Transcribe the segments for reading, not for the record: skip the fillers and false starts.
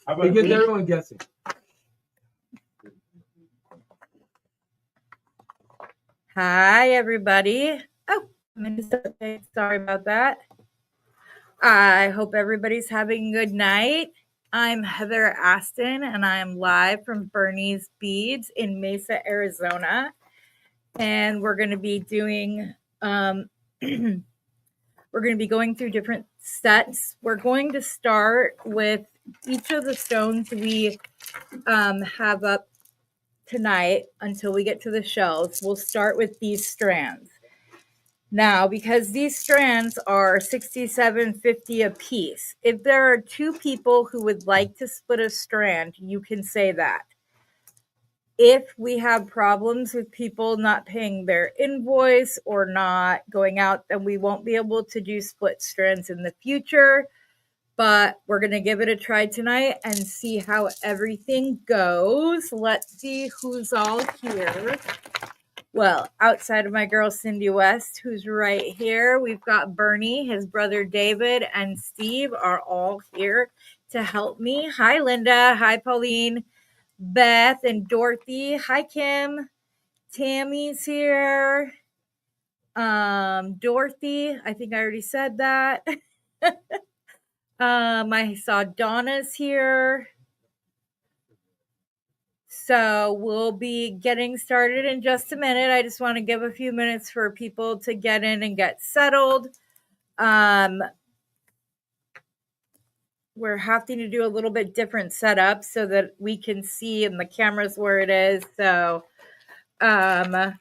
It gets everyone guessing. Hi, everybody. Oh, sorry about that. I hope everybody's having a good night. I'm Heather Aston, and I'm live from Bernie's Beads in Mesa, Arizona. And we're going to be doing, we're going to be going through different sets. We're going to start with each of the stones we have up tonight until we get to the shells. We'll start with these strands. Now, because these strands are $67.50 a piece, if there are two people who would like to split a strand, you can say that. If we have problems with people not paying their invoice or not going out, then we won't be able to do split strands in the future. But we're going to give it a try tonight and see how everything goes. Let's see who's all here. Well, outside of my girl, Cindy West, who's right here, we've got Bernie, his brother David, and Steve are all here to help me. Hi, Linda. Hi, Pauline, Beth, and Dorothy. Hi, Kim. Tammy's here. Dorothy, I think I already said that. I saw Donna's here. So we'll be getting started in just a minute. I just want to give a few minutes for people to get in and get settled. We're having to do a little bit different setup so that we can see in the cameras where it is. So we're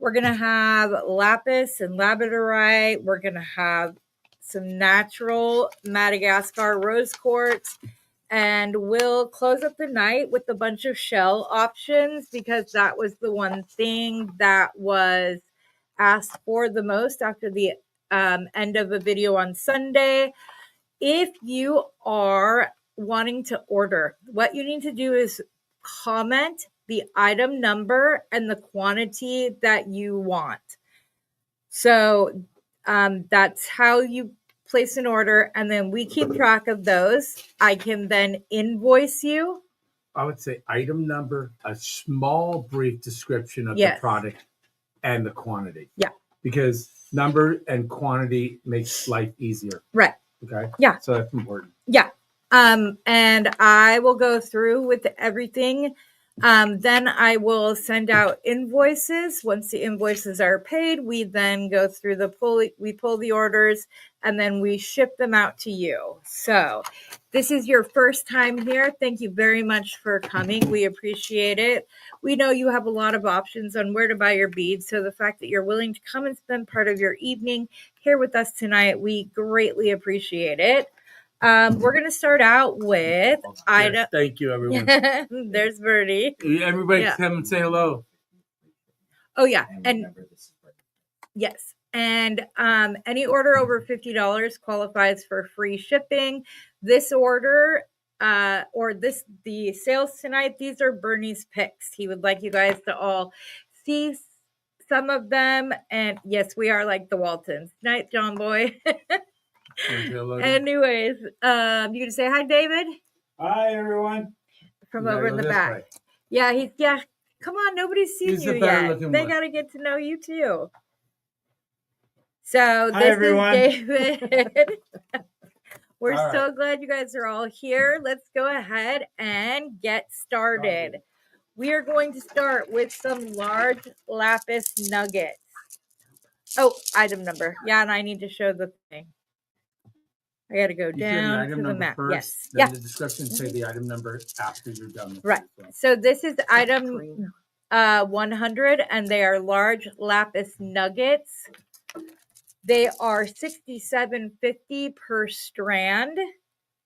going to have lapis and labradorite. We're going to have some natural Madagascar rose quartz. And we'll close up the night with a bunch of shell options because that was the one thing that was asked for the most after the end of a video on Sunday. If you are wanting to order, what you need to do is comment the item number and the quantity that you want. So that's how you place an order, and then we keep track of those. I can then invoice you. I would say item number, a small brief description of the product, and the quantity. Yeah. Because number and quantity makes life easier. Right. Okay. Yeah. So that's important. Yeah. And I will go through with everything. Then I will send out invoices. Once the invoices are paid, we then go through we pull the orders, and then we ship them out to you. So this is your first time here. Thank you very much for coming. We appreciate it. We know you have a lot of options on where to buy your beads. So the fact that you're willing to come and spend part of your evening here with us tonight, we greatly appreciate it. We're going to start out with Ida. Thank you, everyone. There's Bernie. Everybody come and say hello. Oh, yeah. And yes. And any order over $50 qualifies for free shipping. This order the sales tonight, these are Bernie's picks. He would like you guys to all see some of them. And yes, we are like the Waltons. Night, John Boy. Anyways, you gonna say hi, David? Hi, everyone. From over in the back. Way. Yeah. Come on, nobody's seen you yet. They gotta get to know you too. So hi, this everyone. is David. We're so glad you guys are all here. Let's go ahead and get started. We are going to start with some large lapis nuggets. Oh, item number. Yeah, and I need to show the thing. I got to go down to the map. First, then the description say the item number after you're done. Right. So this is item 100, and they are large lapis nuggets. They are $67.50 per strand.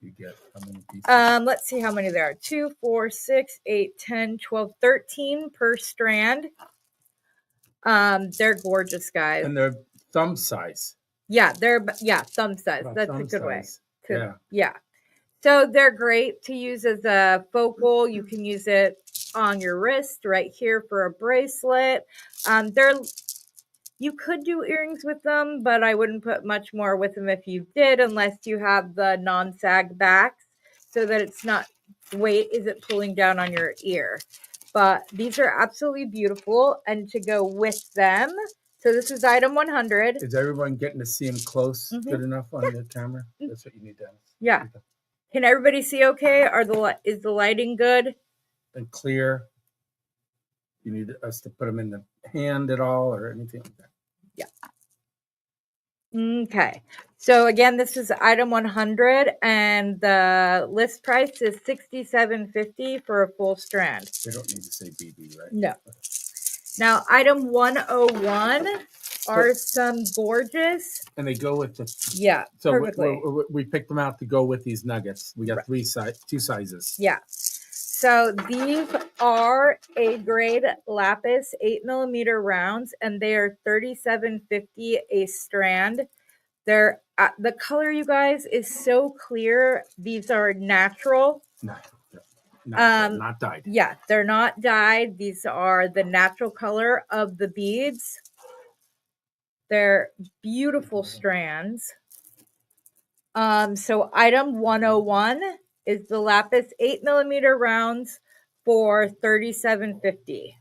You get how many pieces? Let's see how many there are. 2, 4, 6, 8, 10, 12, 13 per strand. They're gorgeous, guys. And they're thumb size. Yeah, thumb size. That's a good way. Yeah. So they're great to use as a focal. You can use it on your wrist right here for a bracelet. You could do earrings with them, but I wouldn't put much more with them if you did, unless you have the non-sag backs so that it's not weight isn't pulling down on your ear. But these are absolutely beautiful. And to go with them, so this is item 100. Is everyone getting to see them close good enough on the camera? That's what you need, Dennis. Yeah. Can everybody see okay? Is the lighting good? And clear. You need us to put them in the hand at all or anything like that? Yeah. Okay. So again, this is item 100 and the list price is $67.50 for a full strand. They don't need to say BB, right? No. Now, item 101 are some gorgeous. And they go with the. Yeah. So perfectly. we picked them out to go with these nuggets. We got two sizes. Yeah. So these are A grade lapis 8mm rounds, and they are $37.50 a strand. They're the color, you guys, is so clear. These are natural. Not dyed. Yeah, they're not dyed. These are the natural color of the beads. They're beautiful strands. So item 101 is the lapis 8mm rounds for $37.50.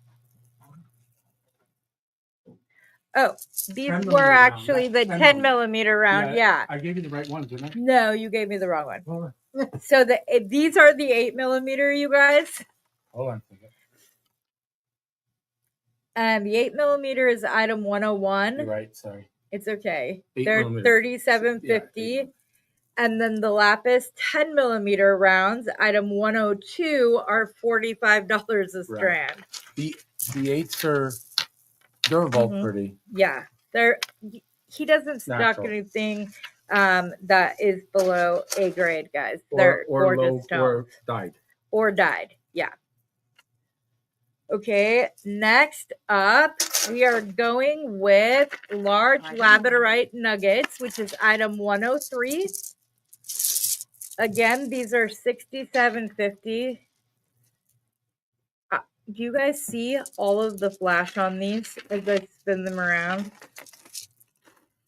Oh, these were actually the 10mm round. Yeah. I gave you the right ones, didn't I? No, you gave me the wrong one. So these are the 8mm, you guys. Hold on. And the 8mm is item 101. You're right. Sorry. It's okay. They're $37.50. Yeah, and then the lapis 10mm rounds, item 102, are $45 a strand. The 8s they're both pretty. Yeah, he doesn't stock anything that is below A grade, guys. They're gorgeous stones. Or dyed. Yeah. Okay, next up, we are going with large labradorite nuggets, which is item 103. Again, these are $67.50. Do you guys see all of the flash on these as I spin them around?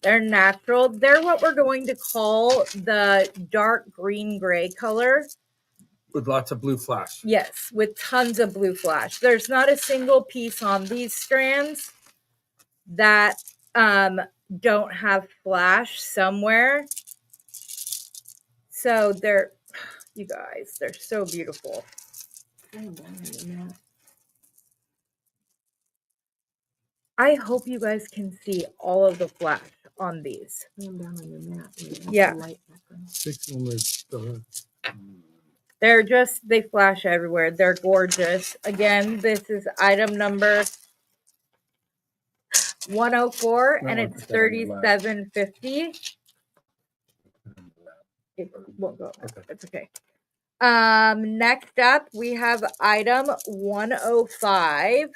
They're natural. They're what we're going to call the dark green gray color. With lots of blue flash. Yes, with tons of blue flash. There's not a single piece on these strands that don't have flash somewhere. So you guys, they're so beautiful. I hope you guys can see all of the flash on these. Yeah. They flash everywhere. They're gorgeous. Again, this is item number 104, and it's $37.50. It won't go. It's okay. Next up, we have item 105,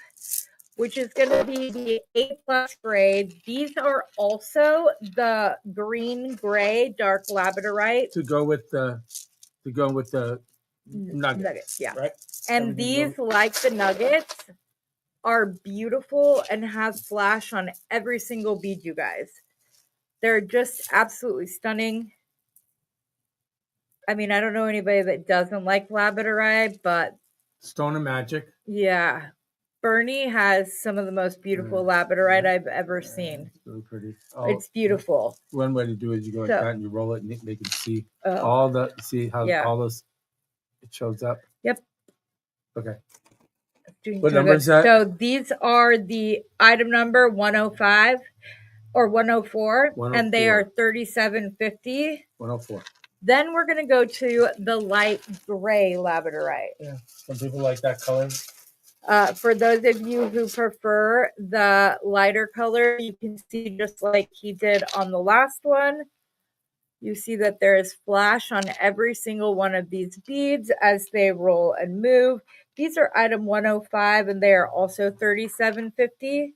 which is going to be the A+ grade. These are also the green gray dark labradorite to go with the nuggets. Yeah, right. And these, like the nuggets, are beautiful and have flash on every single bead, you guys. They're just absolutely stunning. I mean, I don't know anybody that doesn't like labradorite, but Stone of Magic. Yeah. Bernie has some of the most beautiful labradorite I've ever seen. It's really pretty. It's beautiful. One way to do it is you go like that and you roll it and they can see all those it shows up. Yep. Okay. What number is that? So these are the item number 105 or 104, and they are $37.50. 104. Then we're going to go to the light gray labradorite. Yeah, some people like that color. For those of you who prefer the lighter color, you can see just like he did on the last one. You see that there is flash on every single one of these beads as they roll and move. These are item 105, and they are also $37.50.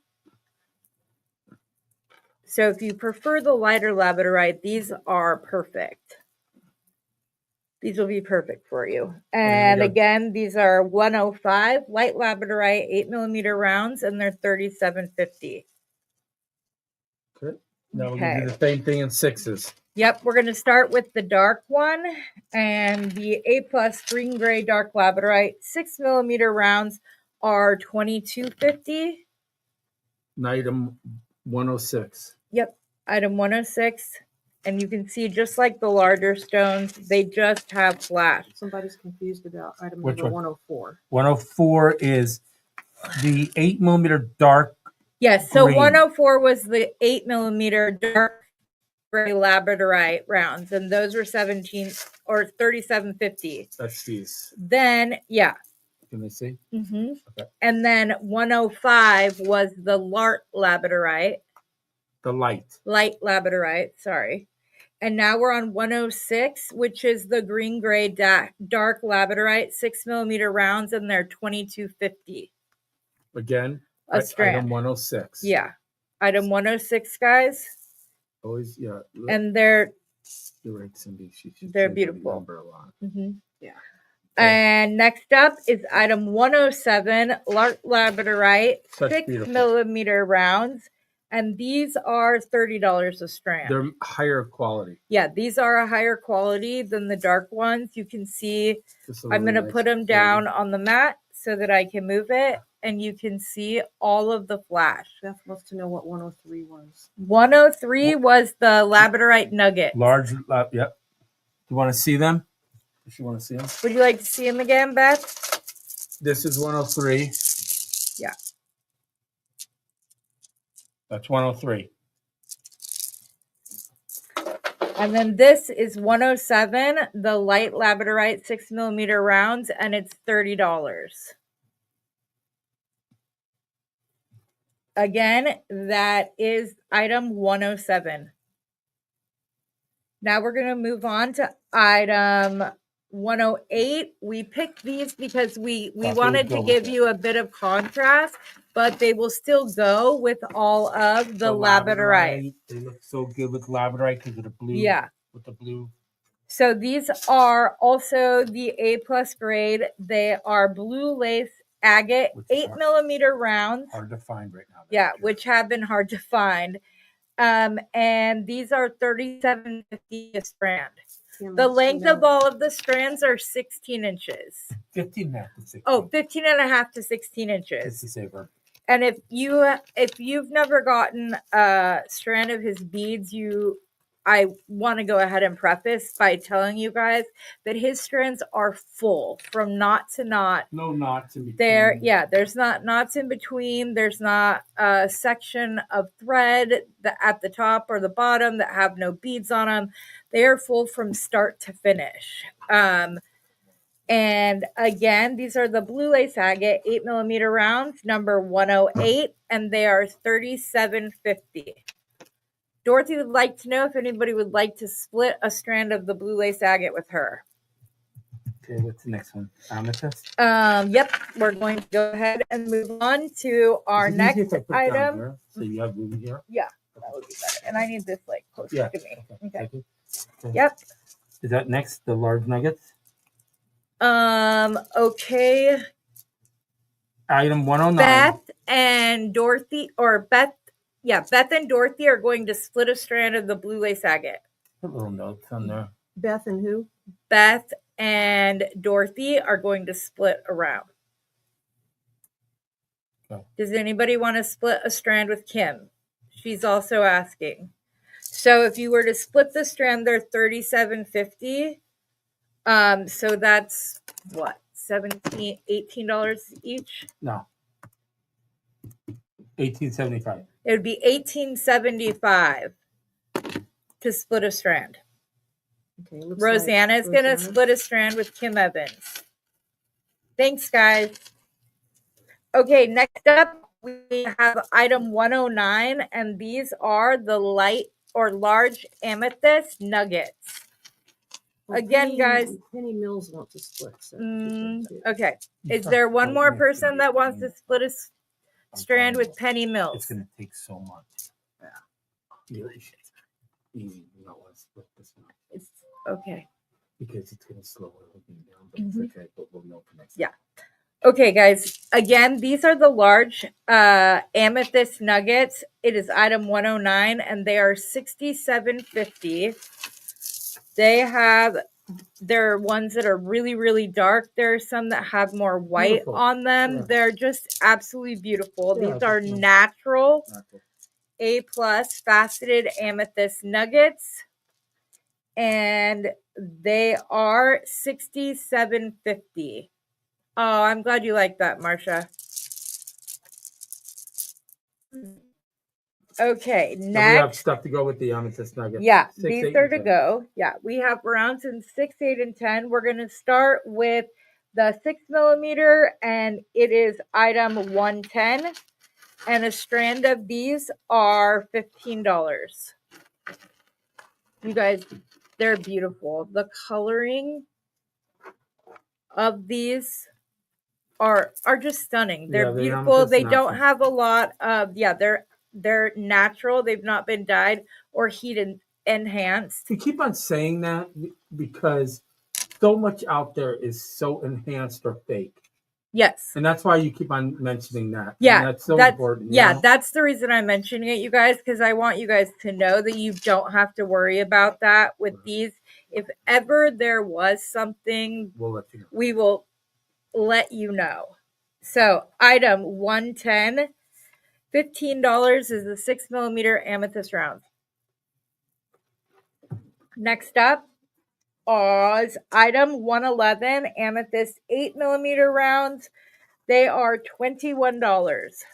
So if you prefer the lighter labradorite, these are perfect. These will be perfect for you. And again, these are 105 light labradorite 8mm rounds, and they're $37.50. Good. Now we're going to do the same thing in 6s. Yep, we're going to start with the dark one and the A+ green gray dark labradorite 6mm rounds are $22.50. Item 106. Yep, item 106. And you can see just like the larger stones, they just have flash. Somebody's confused about item Which number one? 104. 104 is the 8mm dark. Yes, so green. 104 was the 8mm dark gray labradorite rounds, and those were 17 or 37.50. That's these. Then, yeah. Can they see? Mm-hmm. Okay. And then 105 was the labradorite. The light labradorite, sorry. And now we're on 106, which is the green gray dark labradorite 6mm rounds, and they're $22.50 again. a strand. Item 106. Yeah, item 106, guys. Always, yeah. And they're You're right, Cindy. they're beautiful. Number a lot. Mm-hmm. Yeah. Okay. And next up is item 107, labradorite, Such 6mm rounds. And these are $30 a strand. They're higher quality. Yeah, these are a higher quality than the dark ones. You can see I'm going to put them down on the mat so that I can move it. And you can see all of the flash. Beth wants to know what 103 was. 103 was the labradorite nugget. Large, yep. You want to see them? If you want to see them. Would you like to see them again, Beth? This is 103. Yeah. That's 103. And then this is 107, the light labradorite 6mm rounds, and it's $30. Again, that is item 107. Now we're going to move on to item 108. We picked these because we wanted to give you a bit of contrast, but they will still go with all of the labradorite. They look so good with labradorite because of the blue. Yeah. With the blue. So these are also the A+ grade. They are blue lace agate, 8mm rounds. Hard to find right now. Yeah, which have been hard to find. And these are $37.50 a strand. The length of all of the strands are 16 inches. 15 and a half to 16. Oh, 15 and a half to 16 inches. It's the saver. And if you've never gotten a strand of his beads, I want to go ahead and preface by telling you guys that his strands are full from knot to knot. No knots in between. There's not knots in between. There's not a section of thread at the top or the bottom that have no beads on them. They are full from start to finish. And again, these are the blue lace agate 8mm rounds, number 108, and they are $37.50. Dorothy would like to know if anybody would like to split a strand of the blue lace agate with her. Okay, what's the next one? Amethyst? Yep, we're going to go ahead and move on to our next item. Here, so you have room here? Yeah, that would be better. And I need this like closer to me. Okay. Yep. Is that next, the large nuggets? Okay. Item 109. Beth and Dorothy are going to split a strand of the blue lace agate. Put little notes on there. Beth and who? Beth and Dorothy are going to split around. Okay. Does anybody want to split a strand with Kim? She's also asking. So if you were to split the strand, they're $37.50. So that's what? $18 each? No. $18.75. It would be $18.75 to split a strand. Okay, Rosanna is going to split a strand with Kim Evans. Thanks, guys. Okay, next up, we have item 109, and these are the light or large amethyst nuggets. Well, Again, guys. Penny Mills wants to split. So okay. Is there one more person that wants to split a strand with Penny Mills? It's going to take so much. Yeah. Easy. You don't want to split this one. It's okay. Because it's going to slow everything down. But it's okay. But we'll know for next time. Okay, guys. Again, these are the large amethyst nuggets. It is item 109, and they are $67.50. There are ones that are really, really dark. There are some that have more white Beautiful. on them. Yeah. They're just absolutely beautiful. Yeah, These are definitely. natural A+ faceted amethyst nuggets, and they are $67.50. Oh, I'm glad you like that, Marcia. Okay, So we have next. stuff to go with the amethyst nuggets. Yeah, 6, these 8, are and to 10. go. Yeah, we have rounds in 6, 8, and 10. We're going to start with the 6mm, and it is item 110. And a strand of these are $15. You guys, they're beautiful. The coloring of these are just stunning. They're Yeah, the beautiful. amethyst They don't natural. have a lot of they're natural. They've not been dyed or heat enhanced. We keep on saying that because so much out there is so enhanced or fake. Yes. And that's why you keep on mentioning that. Yeah, and that's so important. Yeah, know? that's the reason I'm mentioning it, you guys, because I want you guys to know that you don't have to worry about that with these. If ever there was something, we'll let you know. We will let you know. So, item 110, $15 is the 6mm amethyst round. Next up is item 111, amethyst 8mm rounds. They are $21.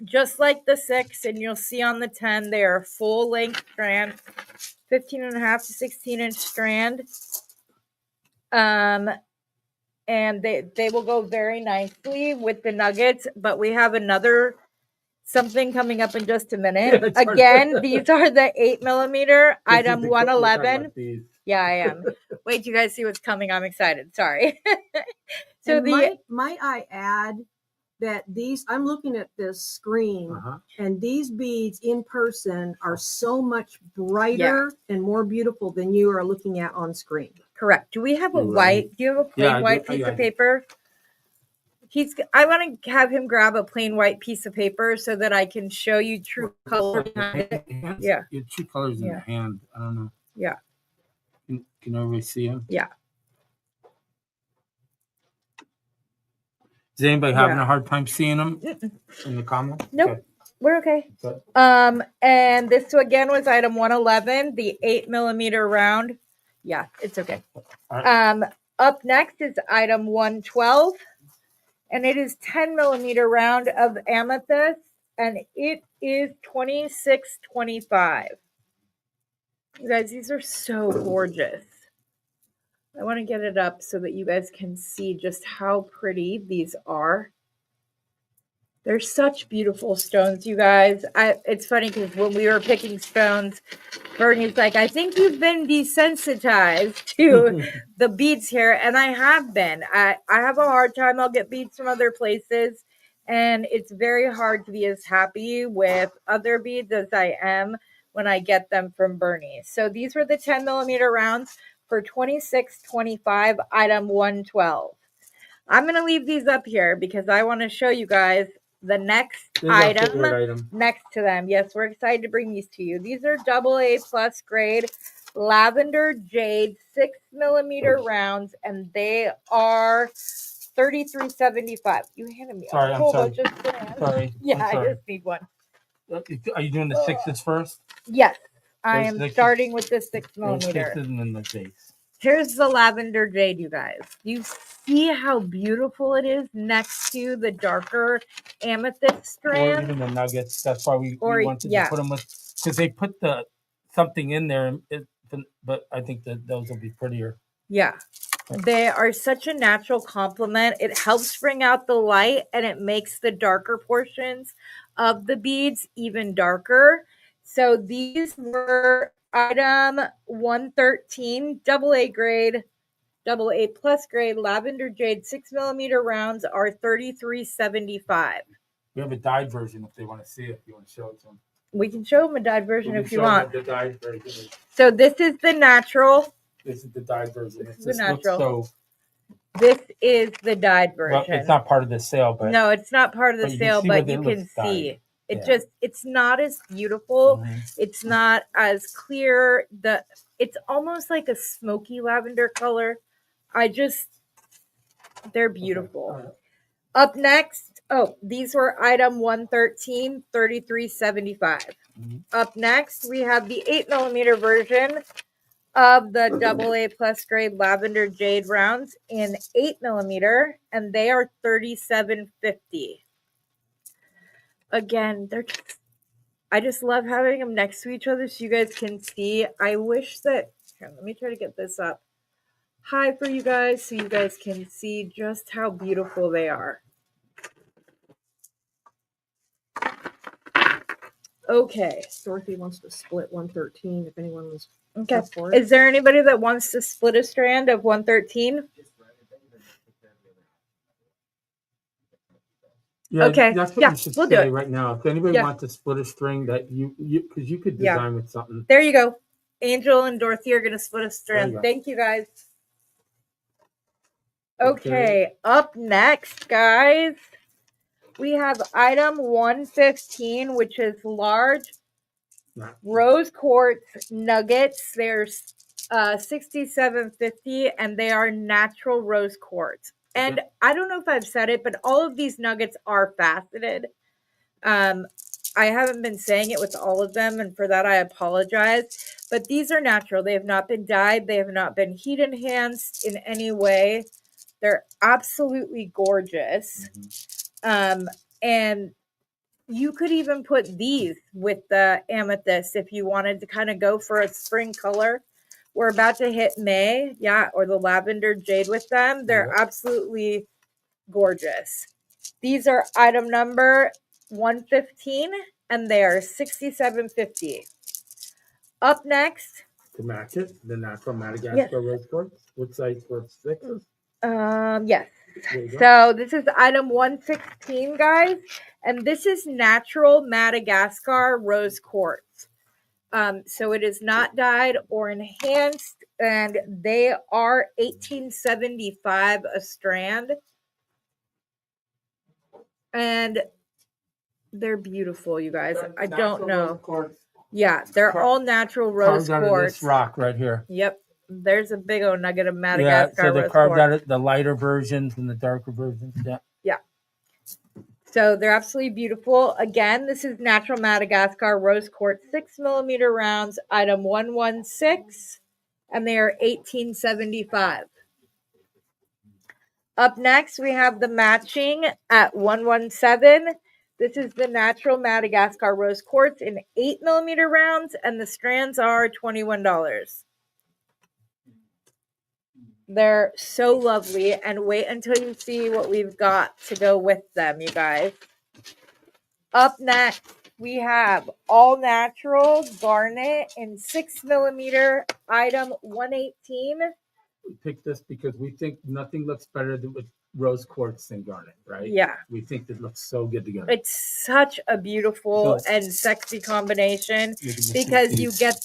Just like the 6, and you'll see on the 10, they are full length strand, 15.5 to 16-inch strand. And they will go very nicely with the nuggets, but we have another something coming up in just a minute. Yeah, Again, these are the 8mm, item 111. Yeah, I am. Wait till you guys see what's coming. I'm excited. Sorry. So might I add that I'm looking at this screen, and these beads in person are so much brighter and more beautiful than you are looking at on screen. Correct. Do we have a white? Do you have a plain white piece of paper? I want to have him grab a plain white piece of paper so that I can show you true color behind it. Yeah. Your true colors in the hand. I don't know. Yeah. Can everybody see them? Yeah. Is anybody having a hard time seeing them in the comments? Nope. Okay. We're okay. And this again was item 111, the 8mm round. Yeah, it's okay. Up next is item 112, and it is 10mm round of amethyst, and it is $26.25. You guys, these are so gorgeous. I want to get it up so that you guys can see just how pretty these are. They're such beautiful stones, you guys. It's funny because when we were picking stones, Bernie's like, I think you've been desensitized to the beads here. And I have been. I have a hard time. I'll get beads from other places. And it's very hard to be as happy with other beads as I am when I get them from Bernie. So these were the 10mm rounds for $26.25, item 112. I'm going to leave these up here because I want to show you guys the next item next to them. Yes, we're excited to bring these to you. These are AA+ grade lavender jade 6mm rounds, and they are $33.75. You handed me a whole bunch of strands. Sorry. Yeah, I just need one. Are you doing the 6s first? Yes, I am starting with the 6mm. 6s and then the base. Here's the lavender jade, you guys. You see how beautiful it is next to the darker amethyst strand? Or even the nuggets. That's why we wanted to put them with, because they put something in there, but I think that those will be prettier. Yeah. They are such a natural complement. It helps bring out the light, and it makes the darker portions of the beads even darker. So these were item 113, AA+ grade lavender jade 6mm rounds are $33.75. We have a dyed version if they want to see it. If you want to show it to them, we can show them a dyed version if you want. The dyed version. So this is the natural. This is the dyed version. This is the natural. This is the dyed Well, version. it's not part of the sale, but No, it's not part of the but you sale, can see but where you it can looks see. dyed. It Yeah. just, it's not as beautiful. Mhm. It's not as clear. It's almost like a smoky lavender color. They're beautiful. Okay. All right. Up next, these were item 113, $33.75. Mhm. Up next, we have the 8mm version of the AA plus grade lavender jade rounds in 8mm, and they are $37.50. Again, I just love having them next to each other so you guys can see. I wish that, here, let me try to get this up high for you guys so you guys can see just how beautiful they are. Okay. Dorothy wants to split 113 if anyone was Okay. up for it. Is there anybody that wants to split a strand of 113? Yeah, Okay. that's what Yeah, you should we'll do say it. right now. If anybody Yeah. wants to split a string that you because you could Yeah. design with something. There you go. Angel and Dorothy are going to split a strand. go. Thank you, guys. Okay, up next, guys, we have item 115, which is large rose quartz nuggets. They're $67.50, and they are natural rose quartz. And I don't know if I've said it, but all of these nuggets are faceted. I haven't been saying it with all of them, and for that I apologize. But these are natural. They have not been dyed. They have not been heat enhanced in any way. They're absolutely gorgeous. And you could even put these with the amethyst if you wanted to kind of go for a spring color. We're about to hit May, or the lavender jade with them. They're absolutely gorgeous. These are item number 115, and they are $67.50. Up next, To match it, the natural Madagascar rose quartz. What size for 6s? Yes. So this is item 116, guys, and this is natural Madagascar rose quartz. So it is not dyed or enhanced, and they are $18.75 a strand, and they're beautiful, you guys. I don't know. Yeah, they're all natural rose carved out quartz. of this rock right here. Yep. There's a big old nugget of Madagascar. Yeah, so they rose carved quartz. out of the lighter versions and the darker versions. Yeah. Yeah. So they're absolutely beautiful. Again, this is natural Madagascar rose quartz 6mm rounds, item 116, and they are $18.75. Up next, we have the matching at 117. This is the natural Madagascar rose quartz in 8mm rounds, and the strands are $21. They're so lovely, and wait until you see what we've got to go with them, you guys. Up next, we have all natural garnet in 6mm, item 118. We picked this because we think nothing looks better than with rose quartz than garnet, right? Yeah. We think it looks so good together. It's such a beautiful and sexy combination because you get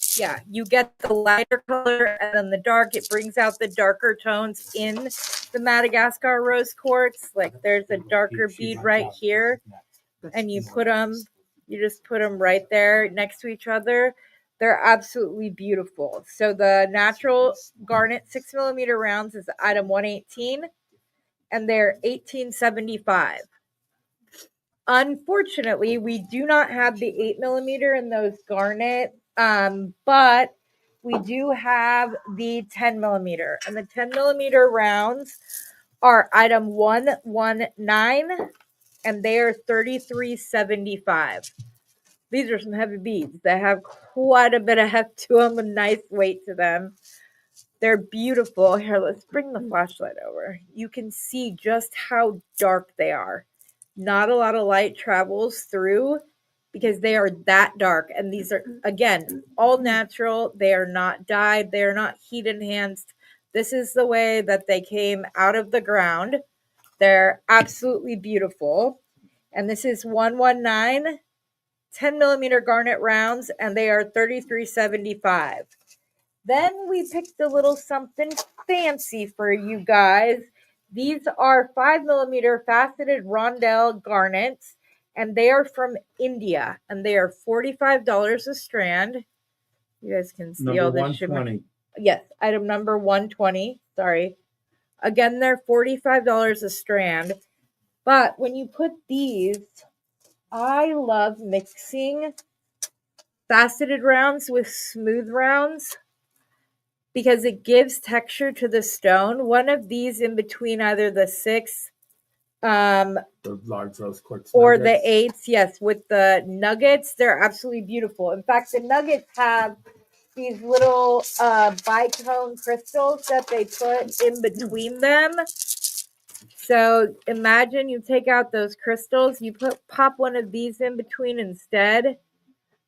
the lighter color and then the dark. It brings out the darker tones in the Madagascar rose quartz. Like there's a darker bead right here, and you just put them right there next to each other. They're absolutely beautiful. So the natural garnet 6mm rounds is item 118, and they're $18.75. Unfortunately, we do not have the 8mm in those garnet, but we do have the 10mm, and the 10mm rounds are item 119, and they are $33.75. These are some heavy beads that have quite a bit of heft to them, a nice weight to them. They're beautiful. Here, let's bring the flashlight over. You can see just how dark they are. Not a lot of light travels through because they are that dark. And these are, again, all natural. They are not dyed. They are not heat enhanced. This is the way that they came out of the ground. They're absolutely beautiful. And this is 119, 10mm garnet rounds, and they are $33.75. Then we picked a little something fancy for you guys. These are 5mm faceted rondelle garnets, and they are from India, and they are $45 a strand. You guys can see Number all this 120. Yes, item number 120. Sorry. Again, they're $45 a strand. But when you put these, I love mixing faceted rounds with smooth rounds because it gives texture to the stone. One of these in between either the 6 The large rose quartz or nuggets. the 8s, yes, with the nuggets, they're absolutely beautiful. In fact, the nuggets have these little bicone crystals that they put in between them. So imagine you take out those crystals, you pop one of these in between instead,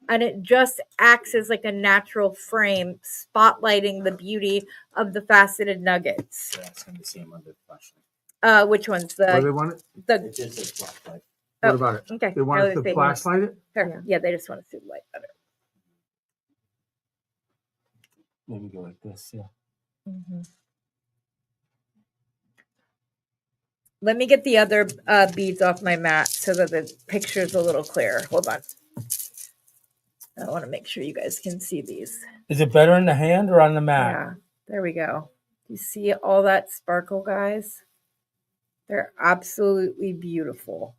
and it just acts as like a natural frame, spotlighting the beauty of the faceted nuggets. Yeah, it's going to see them under the flashlight. Which ones? What do they want it? It just says flashlight. Oh, What about it? Okay. They want us to flashlight it? Yeah, they just want to see the light better. Maybe go like this, yeah. Mm-hmm. Let me get the other beads off my mat so that the picture's a little clearer. Hold on. I want to make sure you guys can see these. Is it better in the hand or on the mat? Yeah, there we go. You see all that sparkle, guys? They're absolutely beautiful.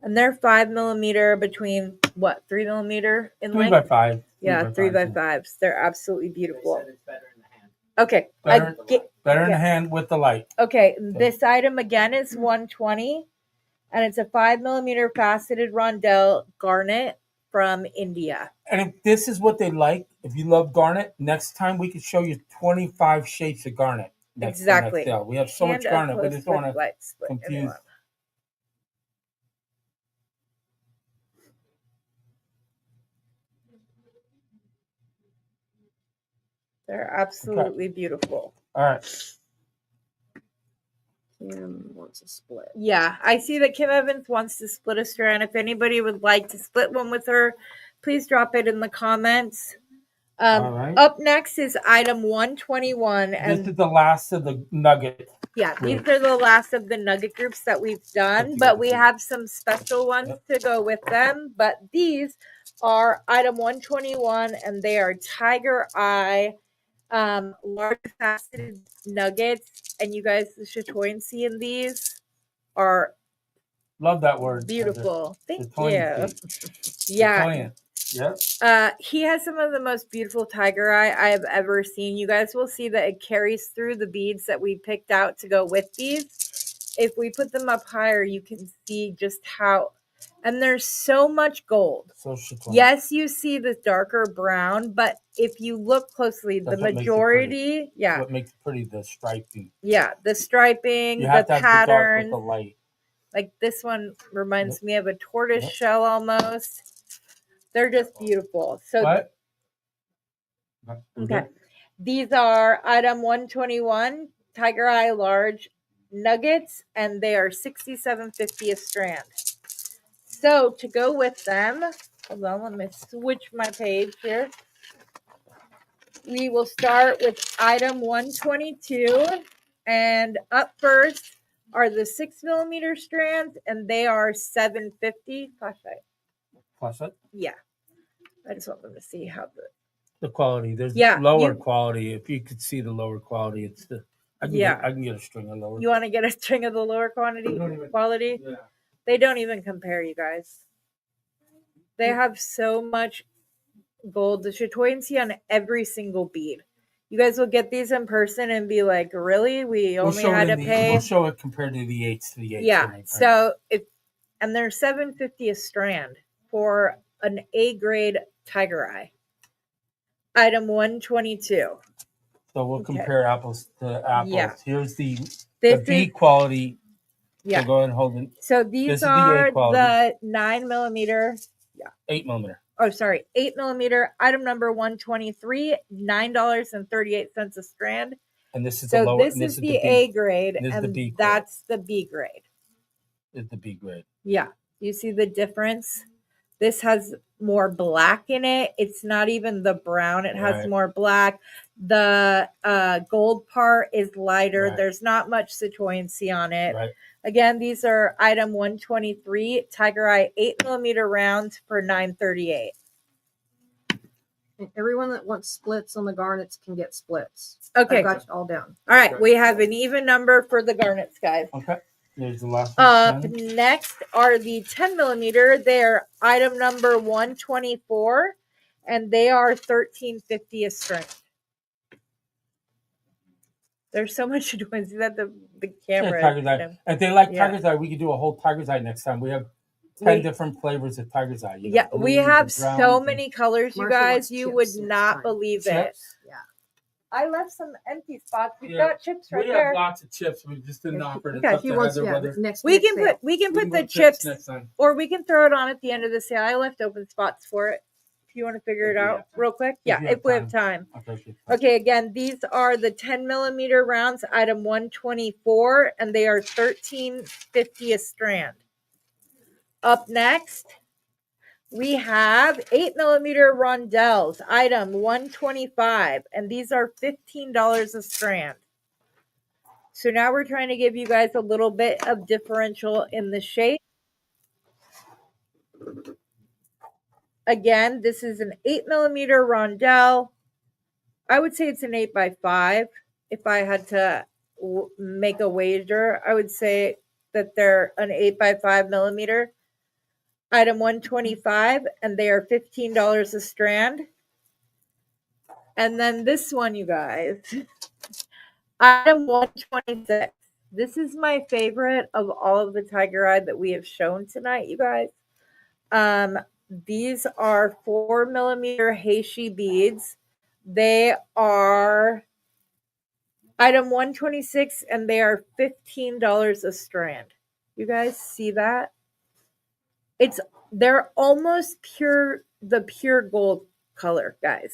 And they're 5mm between, what, 3mm in 3 length? by 5. Yeah, 3 by 5s. They're absolutely beautiful. It's better in the hand. Okay. Better in the hand with the light. Okay, this item again is 120, and it's a 5mm faceted rondelle garnet from India. And if this is what they like, if you love garnet, next time we could show you 25 shapes of garnet. Exactly. We have so much garnet, we just don't want to split confuse. anyone. They're absolutely beautiful. All right. Kim wants a split. Yeah, I see that Kim Evans wants to split a strand. If anybody would like to split one with her, please drop it in the comments. All right. Up next is item 121. And this is the last of the nugget. Yeah, these are the last of the nugget groups that we've done, but we have some special ones to go with them. But these are item 121, and they are tiger eye large faceted nuggets. And you guys, the chatoyancy in these are Love that word. beautiful. Thank you. Yeah. Yep. He has some of the most beautiful tiger eye I have ever seen. You guys will see that it carries through the beads that we picked out to go with these. If we put them up higher, you can see just how, and there's so much gold. So yes, you see the darker brown, but if you look closely, the majority, what makes it pretty, the striping. Yeah, the striping, you have the to pattern. The dark with the light. Like this one reminds me of a tortoise shell almost. They're just beautiful. So, what? Okay. These are item 121, tiger eye large nuggets, and they are $67.50 a strand. So to go with them, hold on, let me switch my page here. We will start with item 122, and up first are the 6mm strands, and they are $7.50. Flashlight? Yeah. I just want them to see how the quality. There's lower quality. If you could see the lower quality, it's the I can get a string of lower. You want to get a string of the lower quality? Yeah. They don't even compare, you guys. They have so much gold. The chatoyancy on every single bead. You guys will get these in person and be like, really? We only had to pay. We'll show it compared to the 8s to the 8s. Yeah. So and they're $7.50 a strand for an A grade tiger eye. Item 122. So we'll compare apples to apples. Yeah. Here's the B quality. Yeah. So go ahead and hold it. So these are the 9mm. Yeah. 8mm. Oh, sorry. 8mm. Item number 123, $9.38 a strand. And this is so the lower. This is the A grade, and the B grade. That's the B grade. Is the B grade. Yeah. You see the difference? This has more black in it. It's not even the brown. It has more black. The gold part is lighter. There's not much satoyancy on it. Again, these are item 123, Tiger Eye 8mm rounds for $9.38. And everyone that wants splits on the garnets can get splits. Okay. I got it all down. All right. We have an even number for the garnets, guys. Okay. There's the last one. Up next are the 10mm. They're item number 124, and they are $13.50 a string. There's so much to do. See that the camera. Tiger's Eye. If they like Tiger's Eye, we could do a whole Tiger's Eye next time. We have 10 different flavors of Tiger's Eye. We have so many colors, you guys. You would not believe it. Yeah. I left some empty spots. We've got chips right there. We have lots of chips. We just didn't offer it. Okay, we can put the chips, or we can throw it on at the end of the sale. I left open spots for it. If you want to figure it out real quick. Yeah, if we have time. Okay, again, these are the 10mm rounds, item 124, and they are $13.50 a strand. Up next, we have 8mm rondelles, item 125, and these are $15 a strand. So now we're trying to give you guys a little bit of differential in the shape. Again, this is an 8mm rondelle. I would say it's an 8x5. If I had to make a wager, I would say that they're an 8x5 millimeter. Item 125, and they are $15 a strand. And then this one, you guys, item 126. This is my favorite of all of the Tiger Eye that we have shown tonight, you guys. These are 4mm Heishi beads. They are item 126, and they are $15 a strand. You guys see that? They're almost the pure gold color, guys.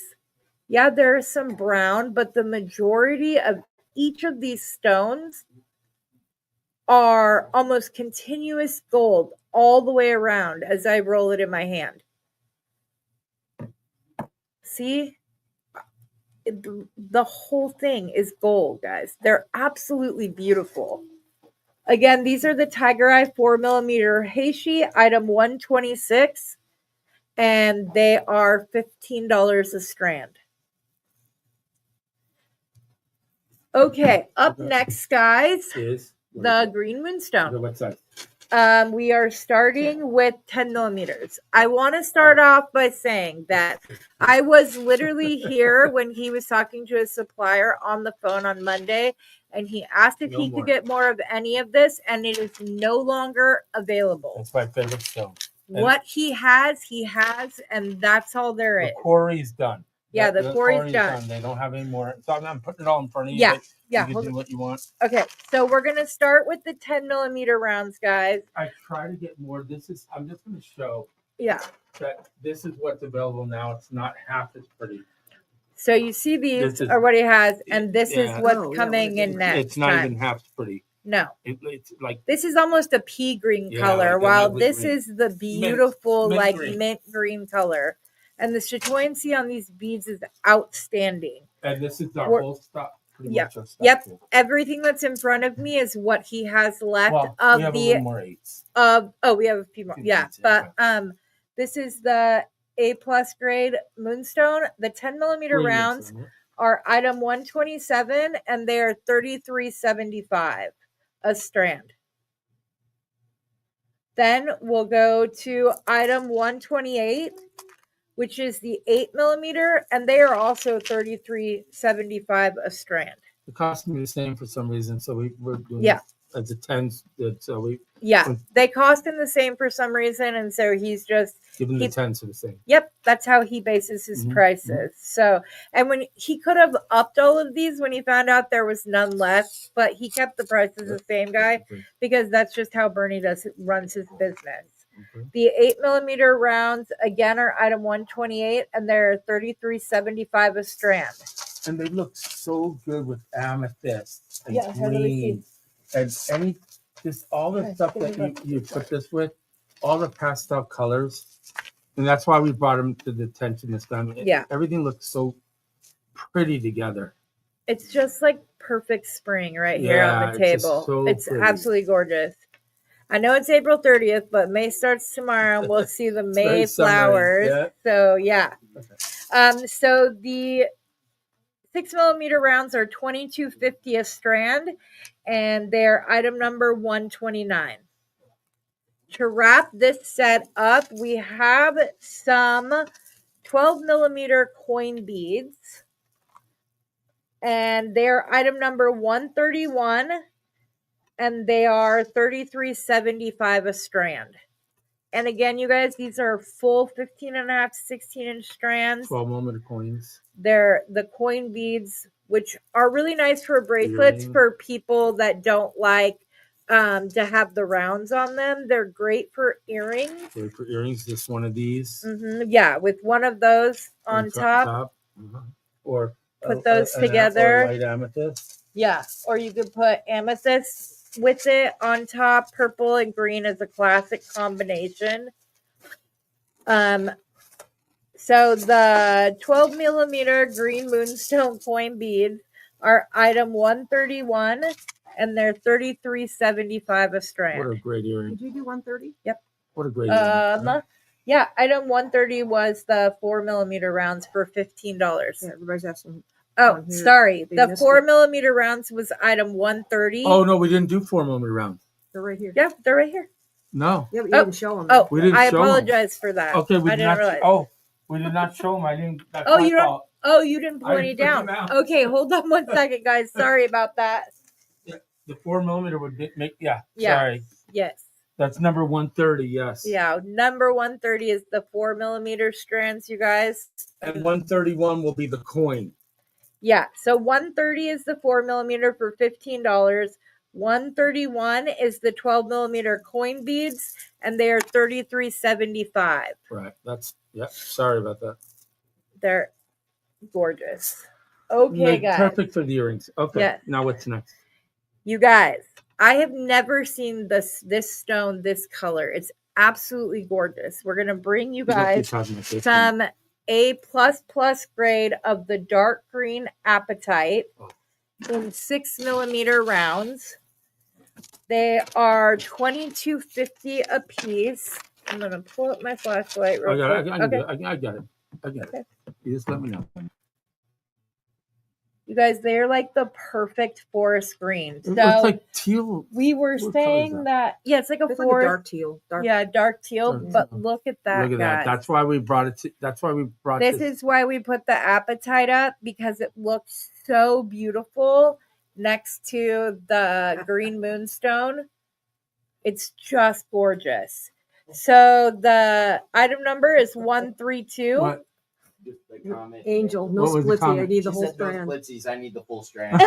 Yeah, there's some brown, but the majority of each of these stones are almost continuous gold all the way around as I roll it in my hand. See? The whole thing is gold, guys. They're absolutely beautiful. Again, these are the Tiger Eye 4mm Heishi, item 126, and they are $15 a strand. Okay, up next, guys, is the green moonstone. What size? We are starting with 10mm. I want to start off by saying that I was literally here when he was talking to his supplier on the phone on Monday, and he asked if he could get more of any of this, and it is no longer available. That's my favorite stone. What he has, and that's all there is. The quarry's done. Yeah, the quarry's done. They don't have any more. So I'm putting it all in front of you. Yeah, you can do what you want. Okay, so we're going to start with the 10mm rounds, guys. I try to get more. I'm just going to show. Yeah. That this is what's available now. It's not half as pretty. So you see these are what he has, and this is what's coming in next. It's not even half as pretty. No. It's like this is almost a pea green color, like while this green. Is the beautiful mint green color. And the chatoyancy on these beads is outstanding. And this is our whole stock. Yep. Here. Everything that's in front of me is what he has left of we have the. A more eights. We have a few more. Yeah, but this is the A+ grade moonstone. The 10mm rounds are item 127, and they are $33.75 a strand. Then we'll go to item 128, which is the 8mm, and they are also $33.75 a strand. It cost me the same for some reason, so we're doing as a 10s. So they cost him the same for some reason, and so he's just giving the 10s for the same. Yep, that's how he bases his prices. So, and when he could have upped all of these when he found out there was none left, but he kept the prices the same, guy, because that's just how Bernie runs his business. The 8mm rounds again are item 128, and they're $33.75 a strand. And they look so good with amethyst and green and all the stuff that you put this with, all the pastel colors. And that's why we brought them to the attention this time. Yeah. Everything looks so pretty together. It's just like perfect spring right here on the table. It's absolutely gorgeous. I know it's April 30th, but May starts tomorrow and we'll see the May flowers. Yeah. So yeah. Okay. So the 6mm rounds are $22.50 a strand, and they're item number 129. To wrap this set up, we have some 12mm coin beads, and they're item number 131, and they are $33.75 a strand. And again, you guys, these are full 15.5 to 16-inch strands. 12mm coins. They're the coin beads, which are really nice for bracelets for people that don't like to have the rounds on them. They're great for earrings. Great for earrings, just one of these. Yeah, with one of those on top. Or put those together. Or light amethyst. Yeah, or you could put amethyst with it on top. Purple and green is a classic combination. So the 12mm green moonstone coin beads are item 131, and they're $33.75 a strand. What a great earring! Did you do 130? Yep. What a great earring! Yeah, item 130 was the 4mm rounds for $15. Yeah, everybody's asking. Oh, sorry. The 4mm rounds was item 130. Oh no, we didn't do 4mm rounds. They're right here. Yeah, they're right here. No. Yeah, but you didn't show them. Oh, we didn't I show apologize for that. Okay, we I did didn't not. realize. Oh, we did not show them. I didn't. That's Oh, my you don't. fault. Oh, you didn't put I any didn't put down. them out. Okay, hold on one second, guys. Sorry about that. The 4mm would make. Yeah. Yeah. Sorry. Yes. That's number 130. Yes. Yeah, number 130 is the 4mm strands, you guys. And 131 will be the coin. Yeah, so 130 is the 4mm for $15. 131 is the 12mm coin beads, and they are $33.75. Right. That's Sorry about that. They're gorgeous. Okay, guys. Perfect for the earrings. Okay. Yes. Now what's next? You guys, I have never seen this stone this color. It's absolutely gorgeous. We're gonna bring you guys some A++ grade of the dark green apatite in 6mm rounds. They are $22.50 a piece. I'm gonna pull up my flashlight real quick. I got it. Okay. You just let me know. You guys, they're like the perfect forest green. So it's like teal. We were saying that it's like a forest, dark teal. Dark teal. But look at that. Look at guys. that. That's why we brought it. That's why we brought this. This is why we put the apatite up, because it looks so beautiful next to the green moonstone. It's just gorgeous. So the item number is 132. What? Angel, no splitsy. I need the whole strand. No splitsies. I need the full strand.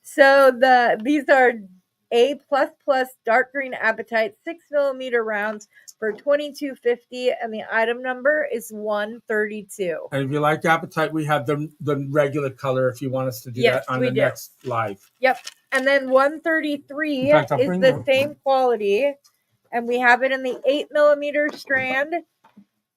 So these are A++ dark green apatite 6mm rounds for $22.50, and the item number is 132. And if you like apatite, we have the regular color. If you want us to do that on the next live. Yep. And then 133 is the same quality, and we have it in the 8mm strand.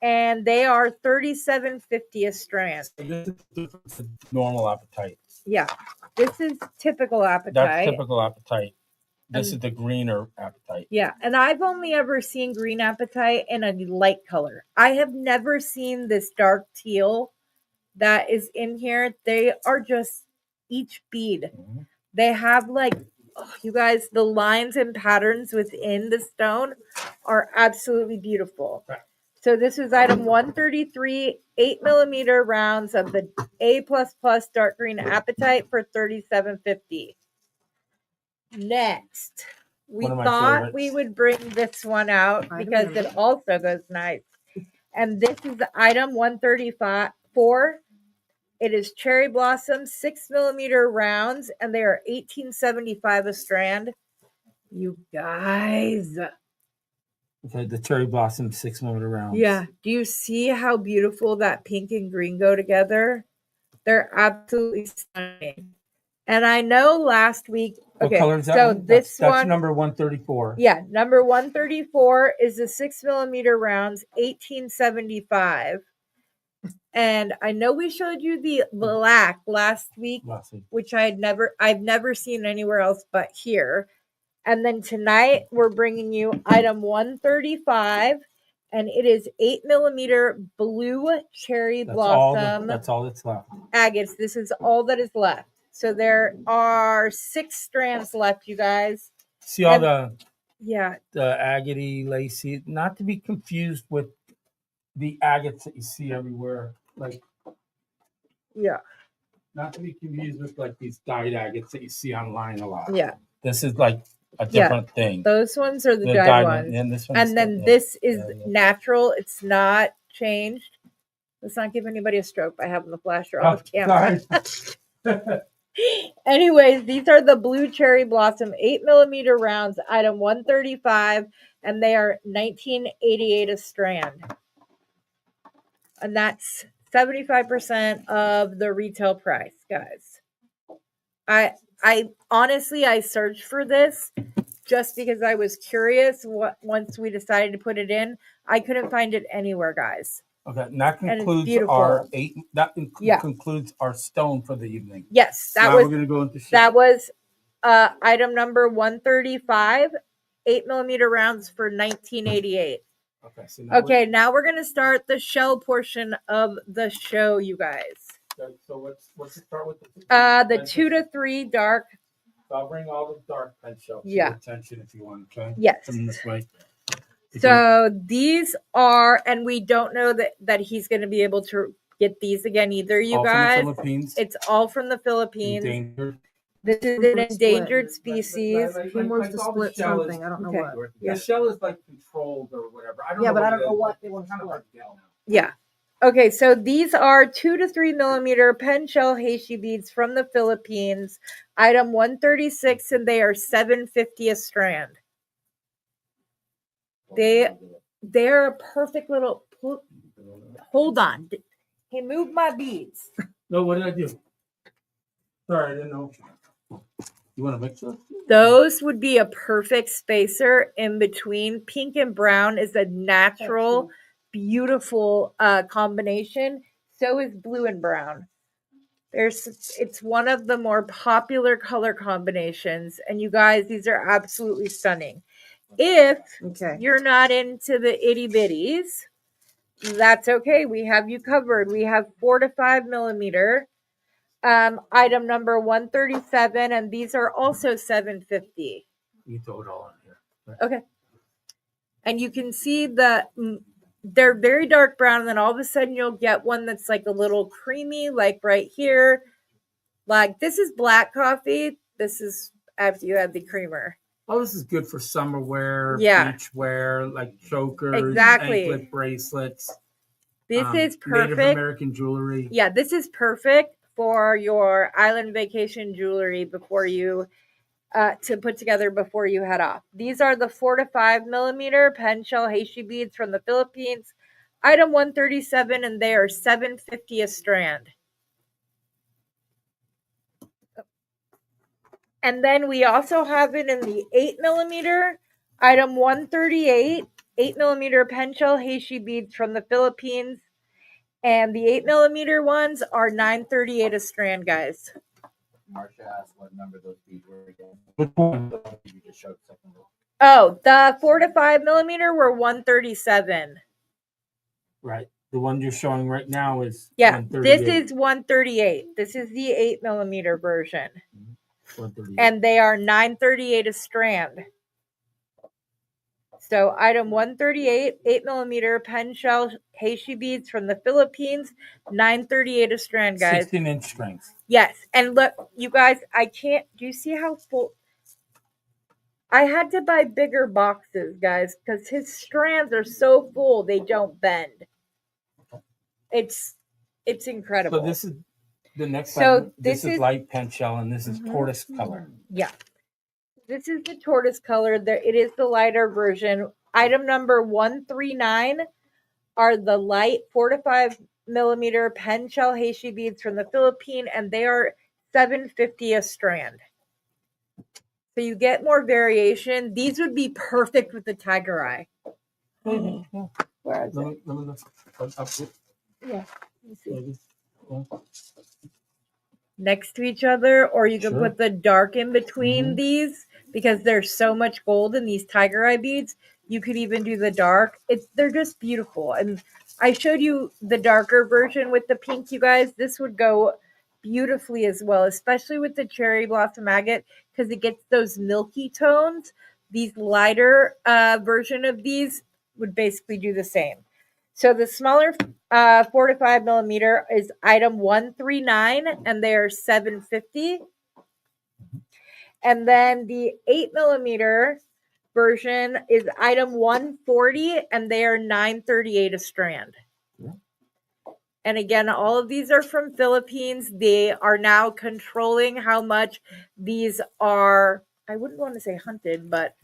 And they are $37.50 a strand. This is normal apatite. Yeah, this is typical apatite. That's typical apatite. This is the greener apatite. Yeah, and I've only ever seen green apatite in a light color. I have never seen this dark teal that is in here. They are just each bead. Mm-hmm. They have you guys, the lines and patterns within the stone are absolutely beautiful. Right. So this is item 133, 8mm rounds of the A++ dark green apatite for $37.50. Next, we thought we would bring this one out because it also goes nice. And this is item 134. It is cherry blossom 6mm rounds, and they are $18.75 a strand. You guys. Okay, the cherry blossom 6mm rounds. Yeah. Do you see how beautiful that pink and green go together? They're absolutely stunning. And I know last week. What Okay, color is that so one? this That's one, number 134. yeah, number 134 is the 6mm rounds, 1875. And I know we showed you the black last week, which I've never seen anywhere else but here. And then tonight we're bringing you item 135, and it is 8mm blue cherry blossom. That's all that's left. Agates. This is all that is left. So there are 6 strands left, you guys. See all the agate lacy, not to be confused with the agates that you see everywhere. Like, not to be confused with like these dyed agates that you see online a lot. Yeah. This is like a different thing. Those ones are the dyed ones. And then this is natural. It's not changed. Let's not give anybody a stroke by having the flasher on the camera. Anyways, these are the blue cherry blossom 8mm rounds, item 135, and they are $19.88 a strand. And that's 75% of the retail price, guys. I honestly, I searched for this just because I was curious. Once we decided to put it in, I couldn't find it anywhere, guys. Okay, and that concludes our 8. That concludes our stone for the evening. Yes, we're going to go into that was item number 135, 8mm rounds for $19.88. Okay, now we're going to start the shell portion of the show, you guys. So let's start with the 2 to 3 dark. So I'll bring all the dark pen shells to your attention if you want. Okay. Yes. Come this way. So these are, and we don't know that he's going to be able to get these again either, you guys. From the Philippines. It's all from the Philippines. Endangered. This is an endangered species. He wants to split something. I don't know what. The shell is like controlled or whatever. I don't know what they want to split. Yeah. Okay, so these are 2 to 3mm pen shell Heishi beads from the Philippines. Item 136, and they are $7.50 a strand. They're a perfect little. Hold on. Hey, move my beads. No, what did I do? Sorry, I didn't know. You want to mix those? Those would be a perfect spacer in between. Pink and brown is a natural, beautiful combination. So is blue and brown. It's one of the more popular color combinations. And you guys, these are absolutely stunning. If you're not into the itty bitties, that's okay. We have you covered. We have 4 to 5mm. Item number 137, and these are also $7.50. You throw it all in here. Right? Okay. And you can see they're very dark brown, and then all of a sudden you'll get one that's like a little creamy, like right here. Like this is black coffee. This is after you add the creamer. Oh, this is good for summer wear, beach wear, like chokers, anklet bracelets. This is perfect. Native American jewelry. Yeah, this is perfect for your island vacation jewelry before you to put together before you head off. These are the 4 to 5mm pen shell Heishi beads from the Philippines. Item 137, and they are $7.50 a strand. And then we also have it in the 8mm. Item 138, 8mm pen shell Heishi beads from the Philippines. And the 8mm ones are $9.38 a strand, guys. Marsha asked what number those beads were again. Which one you just showed a second ago? Oh, the 4 to 5mm were 137. Right. The one you're showing right now is this is 138. This is the 8mm version. And they are $9.38 a strand. So item 138, 8mm pen shell Heishi beads from the Philippines, $9.38 a strand, guys. 16-inch strings. Yes. And look, you guys, do you see how full? I had to buy bigger boxes, guys, because his strands are so full they don't bend. It's incredible. So this is the next one. This is light pen shell, and this is tortoise color. Yeah. This is the tortoise color. It is the lighter version. Item number 139 are the light 4 to 5mm pen shell Heishi beads from the Philippines, and they are $7.50 a strand. So you get more variation. These would be perfect with the tiger eye. Maybe. Yeah. Where is it? Let me look. Up here. Yeah. Let me see. Maybe. Yeah. Next to each other, or you can Sure. put the dark in between these because there's so much gold in these tiger eye beads. You could even do the dark. They're just beautiful. And I showed you the darker version with the pink, you guys. This would go beautifully as well, especially with the cherry blossom agate, because it gets those milky tones. These lighter version of these would basically do the same. So the smaller 4 to 5 millimeter is item 139, and they are $7.50. And then the 8 millimeter version is item 140, and they are $9.38 a strand. Yeah. And again, all of these are from Philippines. They are now controlling how much these are. I wouldn't want to say hunted, but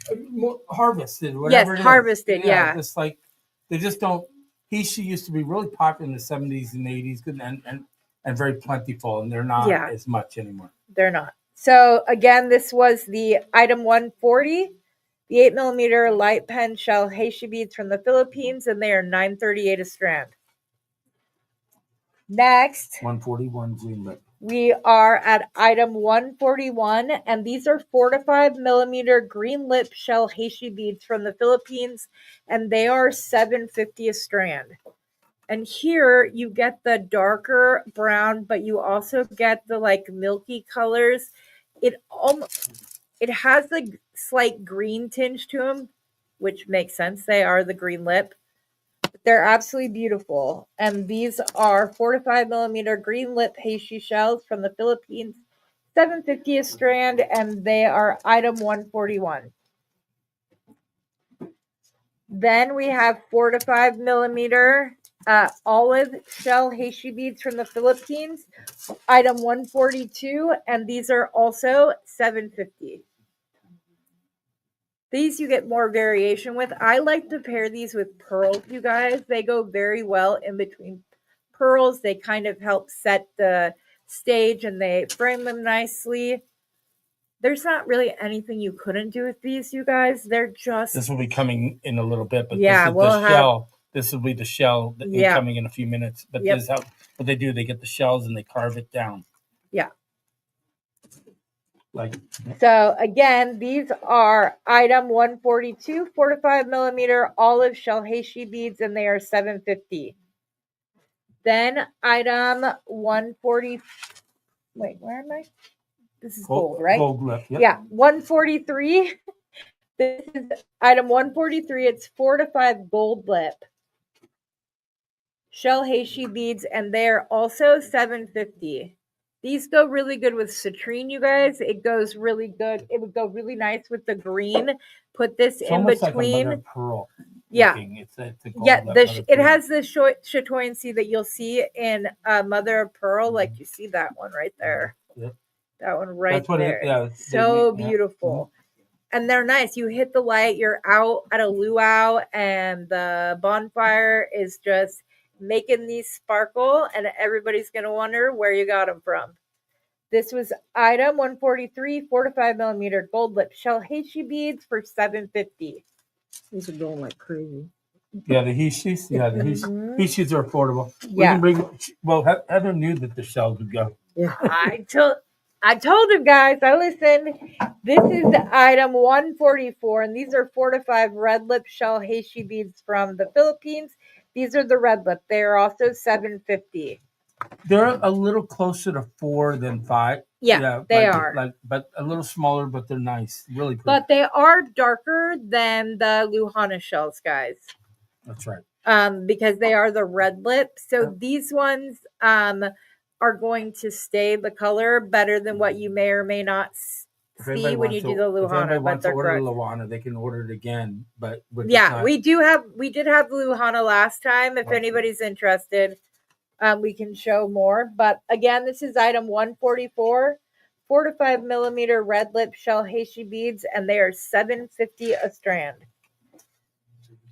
harvested. Whatever. Yes, harvested. Yeah. Just like they just don't. She used to be really popular in the 70s and 80s, and very plentiful, and they're not as much anymore. They're not. So again, this was the item 140, the 8 millimeter light pen shell Heishi beads from the Philippines, and they are $9.38 a strand. Next, 141 green lip. We are at item 141, and these are 4 to 5 millimeter green lip shell Heishi beads from the Philippines, and they are $7.50 a strand. And here you get the darker brown, but you also get the like milky colors. It has the slight green tinge to them, which makes sense. They are the green lip. They're absolutely beautiful. And these are 4 to 5 millimeter green lip Heishi shells from the Philippines, $7.50 a strand, and they are item 141. Then we have 4 to 5 millimeter olive shell Heishi beads from the Philippines, item 142, and these are also $7.50. These you get more variation with. I like to pair these with pearls, you guys. They go very well in between pearls. They kind of help set the stage and they frame them nicely. There's not really anything you couldn't do with these, you guys. They're just... This will be coming in a little bit, but yeah, this is the shell. This will be the shell coming in a few minutes. But this is how what they do. They get the shells and they carve it down. Yeah. So again, these are item 142, 4 to 5 millimeter olive shell Heishi beads, and they are $7.50. Then item 140. Wait, where am I? This is gold, right? Gold lip. Yep. Yeah, 143. This is item 143. It's 4 to 5 gold lip shell Heishi beads, and they are also $7.50. These go really good with citrine, you guys. It goes really good. It would go really nice with the green. Put this in between. Like a pearl. Yeah. It's a gold lip, it has the chatoyancy that you'll see in Mother of Pearl. Like you see that one right there. Yep. That one right there. So beautiful. And they're nice. You hit the light, you're out at a luau, and the bonfire is just making these sparkle, and everybody's going to wonder where you got them from. This was item 143, 4 to 5 millimeter gold lip shell Heishi beads for $7.50. These are going like crazy. Yeah, the Heishis. Yeah, the Heishis are affordable. Yeah. Heather knew that the shells would go. Yeah. I told him, guys. I listened. This is the item 144, and these are 4 to 5 red lip shell Heishi beads from the Philippines. These are the red lip. They are also $7.50. They're a little closer to 4 than 5. Yeah, they are. But a little smaller, but they're nice. Really pretty. But they are darker than the Luhana shells, guys. That's right. Because they are the red lip. So these ones are going to stay the color better than what you may or may not see when you do the Luhana. If anybody wants to order Luhana, they can order it again. But we did have Luhana last time. If anybody's interested, we can show more. But again, this is item 144, 4 to 5 millimeter red lip shell Heishi beads, and they are $7.50 a strand.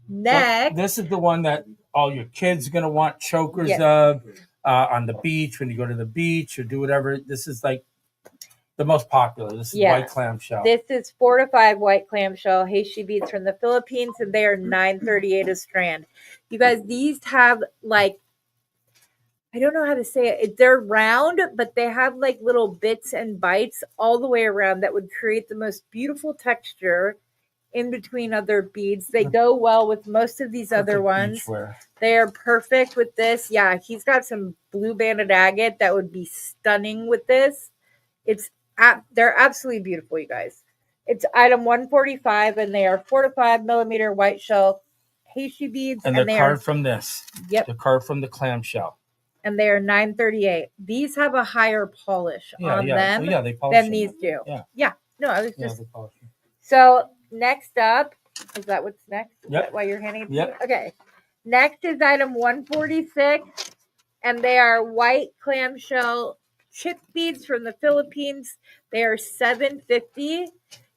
Next, this is the one that all your kids are gonna want chokers of on the beach when you go to the beach or do whatever. This is like the most popular. This is white clamshell. This is 4 to 5 white clamshell Heishi beads from the Philippines, and they are $9.38 a strand. You guys, these have like, I don't know how to say it. They're round, but they have like little bits and bites all the way around that would create the most beautiful texture in between other beads. They go well with most of these other ones. They are perfect with this. Yeah, he's got some blue banded agate that would be stunning with this. They're absolutely beautiful, you guys. It's item 145, and they are 4 to 5 millimeter white shell Heishi beads. And they're carved from this. Yep. They're carved from the clamshell. And they are $9.38. These have a higher polish on them they polish than these do. Yeah. No, I was just. They polish them. So next up, is that what's next? Is Yep. that why you're handing it to Yep. me? Okay. Next is item 146, and they are white clamshell chip beads from the Philippines. They are $7.50.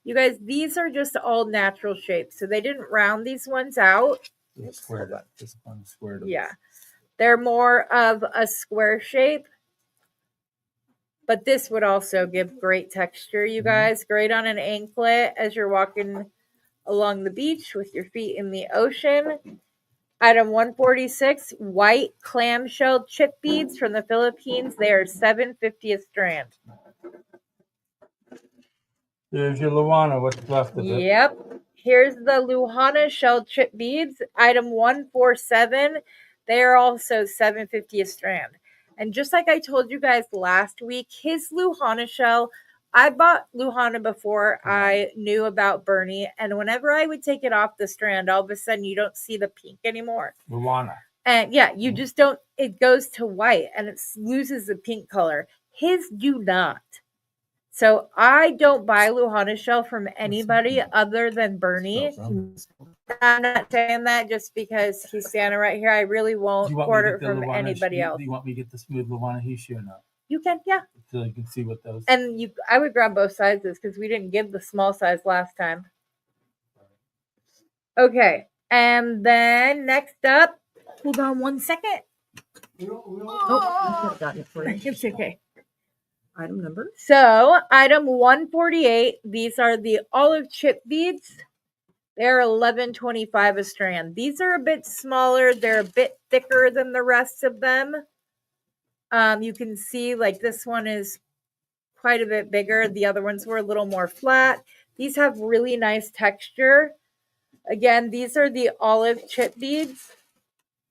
You guys, these are just all natural shapes, so they didn't round these ones out. Squared up. Just one squared up. Yeah. They're more of a square shape, but this would also give great texture, you guys. Great on an anklet as you're walking along the beach with your feet in the ocean. Item 146, white clamshell chip beads from the Philippines. They are $7.50 a strand. There's your Luana. What's left of it? Yep. Here's the Luhana shell chip beads. Item 147. They are also $7.50 a strand. And just like I told you guys last week, his Luhana shell, I bought Luhana before I knew about Bernie. And whenever I would take it off the strand, all of a sudden you don't see the pink anymore. Luana. And yeah, you just don't, it goes to white and it loses the pink color. His do not. So I don't buy Luhana shell from anybody other than Bernie. I'm not saying that just because he's standing right here. I really won't order it from anybody else. Do you want me to get the smooth Luana Heishi or not? You can, yeah. So you can see what those. And I would grab both sizes because we didn't give the small size last time. Okay, and then next up, hold on one second. Oh, I got it for you. It's okay. Item number. So, item 148, these are the olive chip beads. They're $11.25 a strand. These are a bit smaller. They're a bit thicker than the rest of them. You can see like this one is quite a bit bigger. The other ones were a little more flat. These have really nice texture. Again, these are the olive chip beads.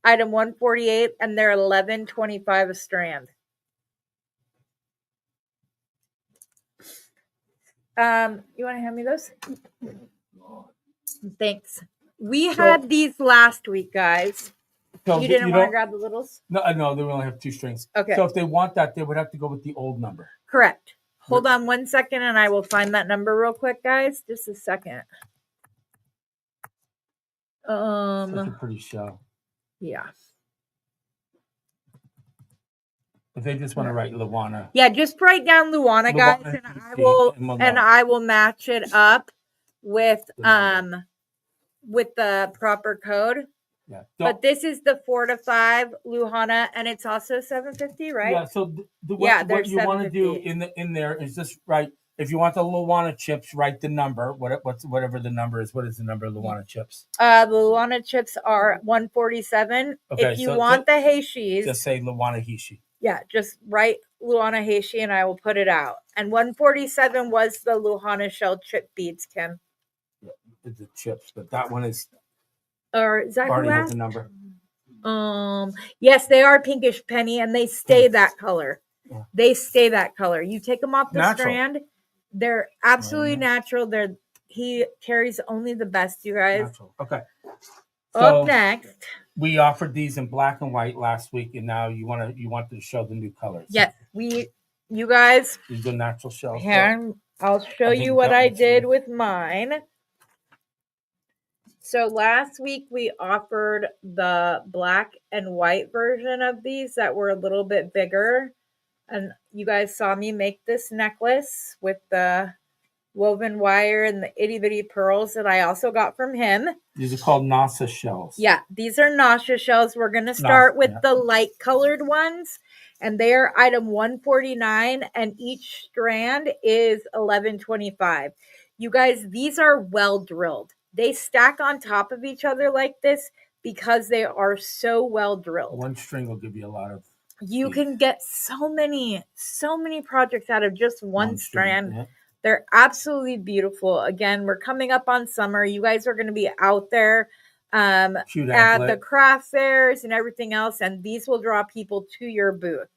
Item 148, and they're $11.25 a strand. You want to hand me those? Thanks. We had these last week, guys. So you didn't want to grab the littles? No, they only have 2 strings. Okay. So if they want that, they would have to go with the old number. Correct. Hold on one second, and I will find that number real quick, guys. Just a second. Such a pretty shell. Yeah. If they just want to write Luana. Yeah, just write down Luana, guys, and I will match it up with the proper code. Yeah. But this is the 4 to 5 Luhana, and it's also $7.50, right? Yeah. So what you want to do in there is just write. If you want the Luana chips, write the number. Whatever the number is. What is the number of Luana chips? The Luana chips are 147. Okay, if you want the Heishis, just say Luana Heishi. Yeah, just write Luana Heishi and I will put it out. And 147 was the Luhana shell chip beads, Kim. Yeah, it's the chips, but that one is. Or is that already has the number. Yes, they are pinkish penny, and they stay that color. Yeah. They stay that color. You take them off the strand, they're absolutely natural. He carries only the best, you guys. Natural. Okay. Up next. We offered these in black and white last week, and now you wanted to show the new colors. Yes, you guys. These are natural shells. Here, I'll show you what I did with mine. So last week we offered the black and white version of these that were a little bit bigger, and you guys saw me make this necklace with the woven wire and the itty bitty pearls that I also got from him. These are called Nasa shells. Yeah, these are Nasha shells. We're going to start with the light colored ones. and they are item 149, and each strand is $11.25. You guys, these are well drilled. They stack on top of each other like this because they are so well drilled. One string will give you a lot of. You can get so many projects out of just one strand. Yeah. They're absolutely beautiful. Again, we're coming up on summer. You guys are going to be out there at the craft fairs and everything else, and these will draw people to your booth.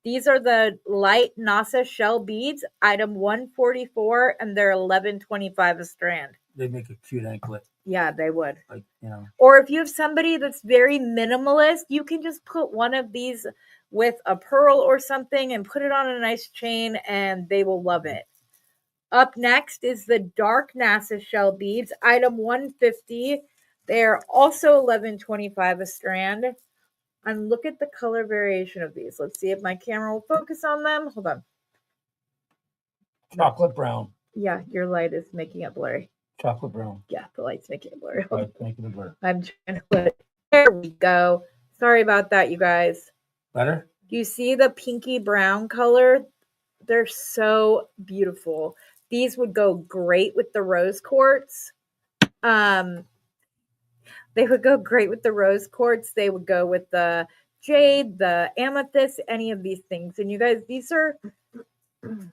These are the light NASA shell beads, item 144, and they're $11.25 a strand. They make a cute anklet. Yeah, they would. Like, you know. Or if you have somebody that's very minimalist, you can just put one of these with a pearl or something and put it on a nice chain, and they will love it. Up next is the dark NASA shell beads, item 150. They're also $11.25 a strand. And look at the color variation of these. Let's see if my camera will focus on them. Hold on. Chocolate brown. Yeah, your light is making it blurry. Chocolate brown. Yeah, the light's making it blurry. Making it blurry. I'm trying to put it. There we go. Sorry about that, you guys. Better? Do you see the pinky brown color? They're so beautiful. These would go great with the rose quartz. They would go great with the rose quartz. They would go with the jade, the amethyst, any of these things. And you guys, these are,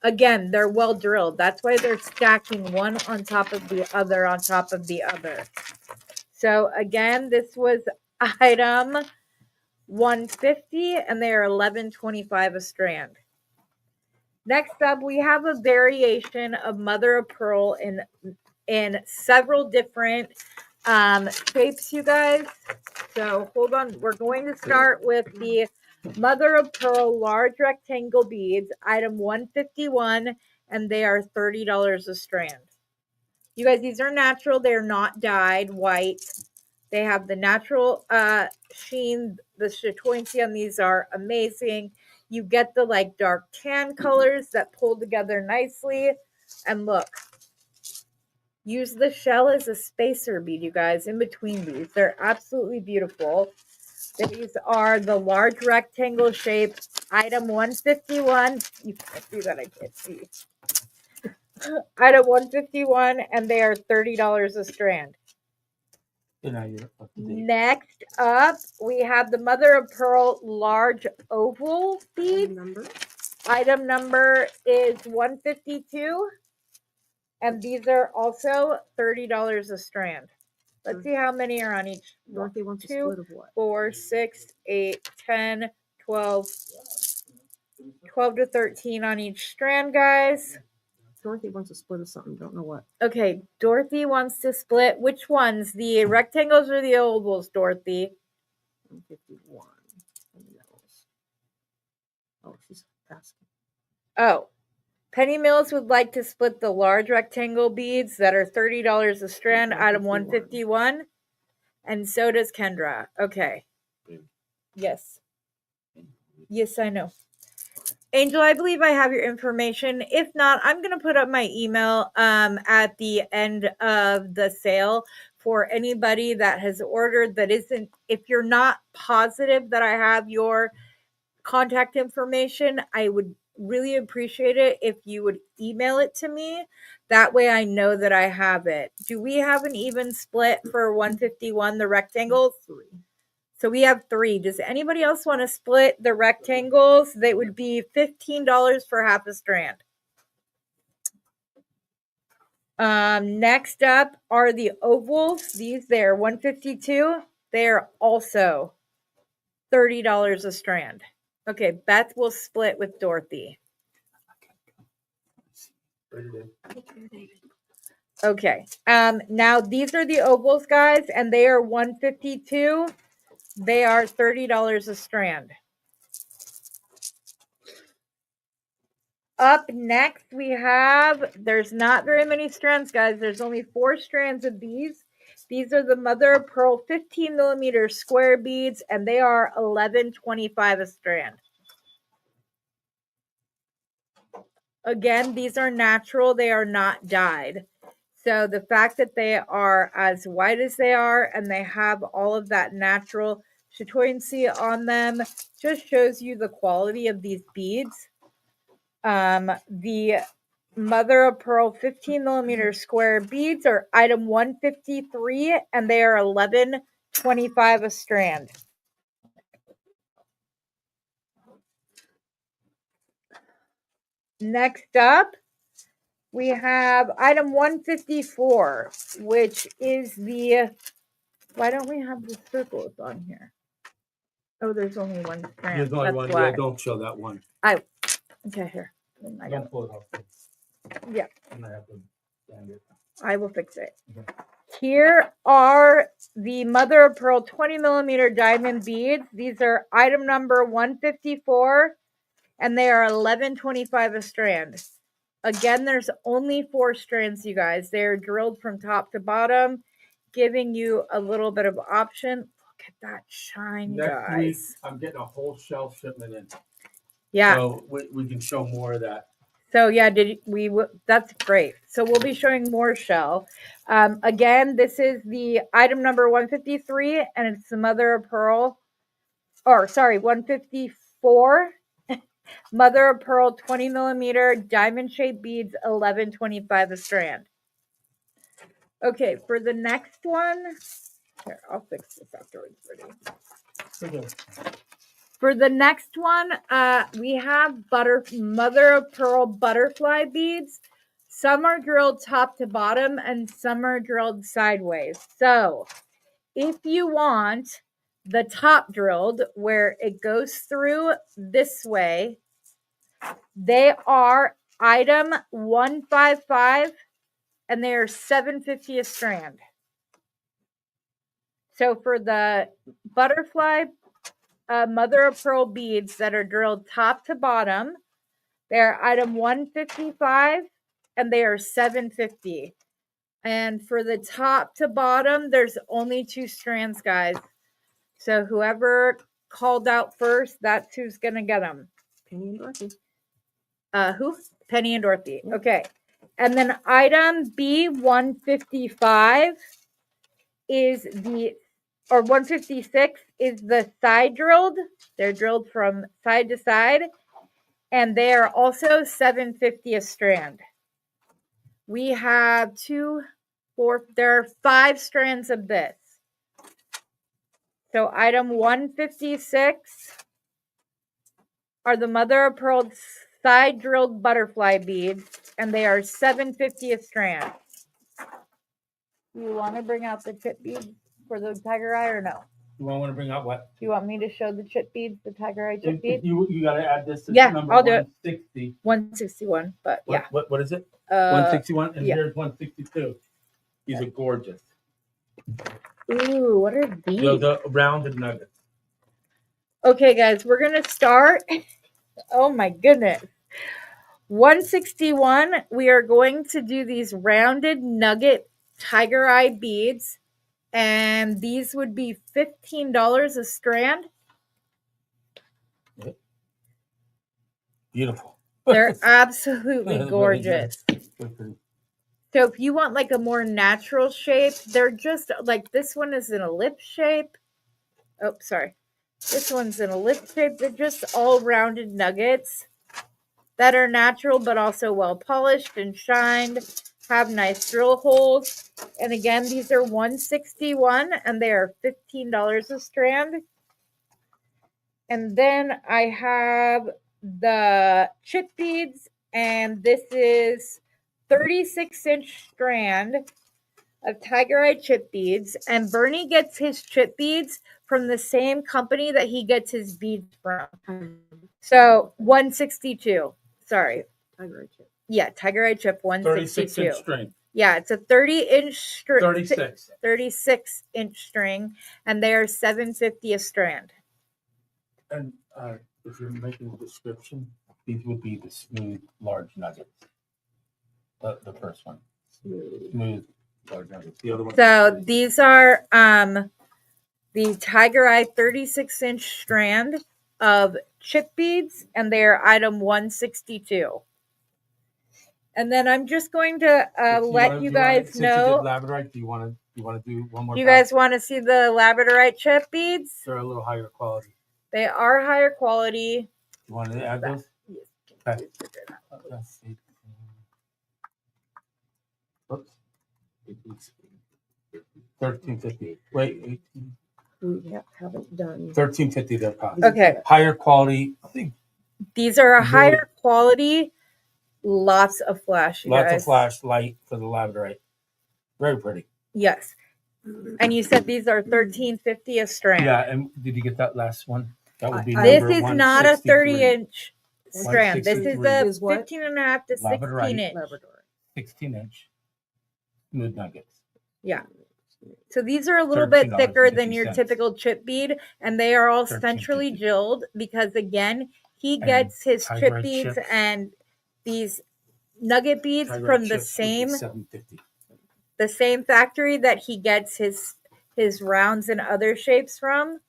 again, they're well drilled. That's why they're stacking one on top of the other on top of the other. So again, this was item 150, and they are $11.25 a strand. Next up, we have a variation of mother of pearl in several different shapes, you guys. So hold on. We're going to start with the mother of pearl large rectangle beads, item 151, and they are $30 a strand. You guys, these are natural. They're not dyed white. They have the natural sheen. The chatoyancy on these are amazing. You get the like dark tan colors that pull together nicely. And look, use the shell as a spacer bead, you guys, in between these. They're absolutely beautiful. These are the large rectangle shape, item 151. You can't see that, I can't see. Item 151, and they are $30 a strand. You're up to date. Next up, we have the mother of pearl large oval bead. Item number is 152. And these are also $30 a strand. Let's see how many are on each. Dorothy wants 2, a split of what? 4, 6, 8, 10, 12 to 13 on each strand, guys. Dorothy wants a split of something. Don't know what. Okay, Dorothy wants to split. Which ones? The rectangles or the ovals, Dorothy? 151. Oh, she's asking. Oh. Penny Mills would like to split the large rectangle beads that are $30 a strand, item 151. And so does Kendra. Okay. Yes. Yes, I know. Angel, I believe I have your information. If not, I'm going to put up my email at the end of the sale for anybody that has ordered that isn't, if you're not positive that I have your contact information, I would really appreciate it if you would email it to me. That way I know that I have it. Do we have an even split for 151, the rectangles? 3. So we have 3. Does anybody else want to split the rectangles? They would be $15 for half a strand. Next up are the ovals. These there, 152. They're also $30 a strand. Okay, Beth will split with Dorothy. Okay. Now these are the ovals, guys, and they are 152. They are $30 a strand. Up next, we have, there's not very many strands, guys. There's only 4 strands of these. These are the mother of pearl 15 millimeter square beads, and they are $11.25 a strand. Again, these are natural. They are not dyed. So the fact that they are as white as they are and they have all of that natural chatoyancy on them. Just shows you the quality of these beads. The mother of pearl 15 millimeter square beads are item 153, and they are $11.25 a strand. Next up, we have item 154, which is the, why don't we have the circles on here? Oh, there's only one strand. There's only That's one. why. Yeah, don't show that one. Okay, here. Don't pull it off. Yeah. And I have to stand it. I will fix it. Okay. Here are the mother of pearl 20 millimeter diamond beads. These are item number 154, and they are $11.25 a strand. Again, there's only 4 strands, you guys. They're drilled from top to bottom, giving you a little bit of option. Look at that shine, Next guys. week, I'm getting a whole shelf shipment in. Yeah. So we can show more of that. So yeah, that's great. So we'll be showing more shell. Again, this is the item number 153, and it's the mother of pearl, 154. Mother of pearl 20 millimeter diamond shaped beads, $11.25 a strand. Okay, for the next one, here, I'll fix this afterwards for you. Okay. For the next one, we have mother of pearl butterfly beads. Some are drilled top to bottom and some are drilled sideways. So if you want the top drilled where it goes through this way, they are item 155, and they are $7.50 a strand. So for the butterfly mother of pearl beads that are drilled top to bottom, they're item 155, and they are $7.50. And for the top to bottom, there's only 2 strands, guys. So whoever called out first, that's who's gonna get them. Penny and Dorothy. Who? Penny and Dorothy. Okay. And then item B155 is 156 is the side drilled. They're drilled from side to side, and they are also $7.50 a strand. We have there are 5 strands of this. So item 156 are the mother of pearl side drilled butterfly beads, and they are $7.50 a strand. You want to bring out the chip beads for the tiger eye or no? You want to bring out what? Do you want me to show the chip beads, the tiger eye chip beads? You got to add this to number I'll do 160. it. 161, but yeah. What is it? 161, and yeah. here's 162. These are gorgeous. Ooh, what are these? Those are rounded nuggets. Okay, guys, we're going to start. Oh my goodness. 161, we are going to do these rounded nugget tiger eye beads, and these would be $15 a strand. Beautiful. They're absolutely gorgeous. So if you want like a more natural shape, they're just like, this one is in a lip shape. Oh, sorry. This one's in a lip shape. They're just all rounded nuggets that are natural, but also well polished and shined, have nice drill holes. And again, these are 161, and they are $15 a strand. And then I have the chip beads, and this is 36-inch strand of tiger eye chip beads. And Bernie gets his chip beads from the same company that he gets his beads from. So 162. Sorry. Tiger eye chip. Yeah, tiger eye chip 162. 36-inch string. Yeah, it's a 30-inch string. 36. 36-inch string, and they are $7.50 a strand. And if you're making a description, these would be the smooth, large nuggets. The first one. Smooth, large nuggets. The other one. So these are the tiger eye 36-inch strand of chip beads, and they are item 162. And then I'm just going to let you guys since you know. did labradorite, do you want to do one more? You guys want to see the labradorite chip beads? They're a little higher quality. They are higher quality. You want to add those? Okay. Let's see. Oops. 1350. Wait, 18. We haven't done. 1350. Their cost. Okay. Higher quality. I think These are a higher quality. Lots of flash, you lots guys. of flash light for the labradorite. Very pretty. Yes. And you said these are $13.50 a strand. Yeah, and did you get that last one? That would be This number is not a 163. 30-inch strand. This is a Is what? 15 and a half to 16 Labradorite. inch. Labrador. 16-inch smooth nuggets. Yeah. So these are a little bit thicker than your $13.50. typical chip bead, and they are all $13.50. centrally jeweled because, again, he And gets his chip Tigerite beads chips. and these nugget beads Tigerite from the chips would be same $7.50. factory that he gets his rounds and other shapes from.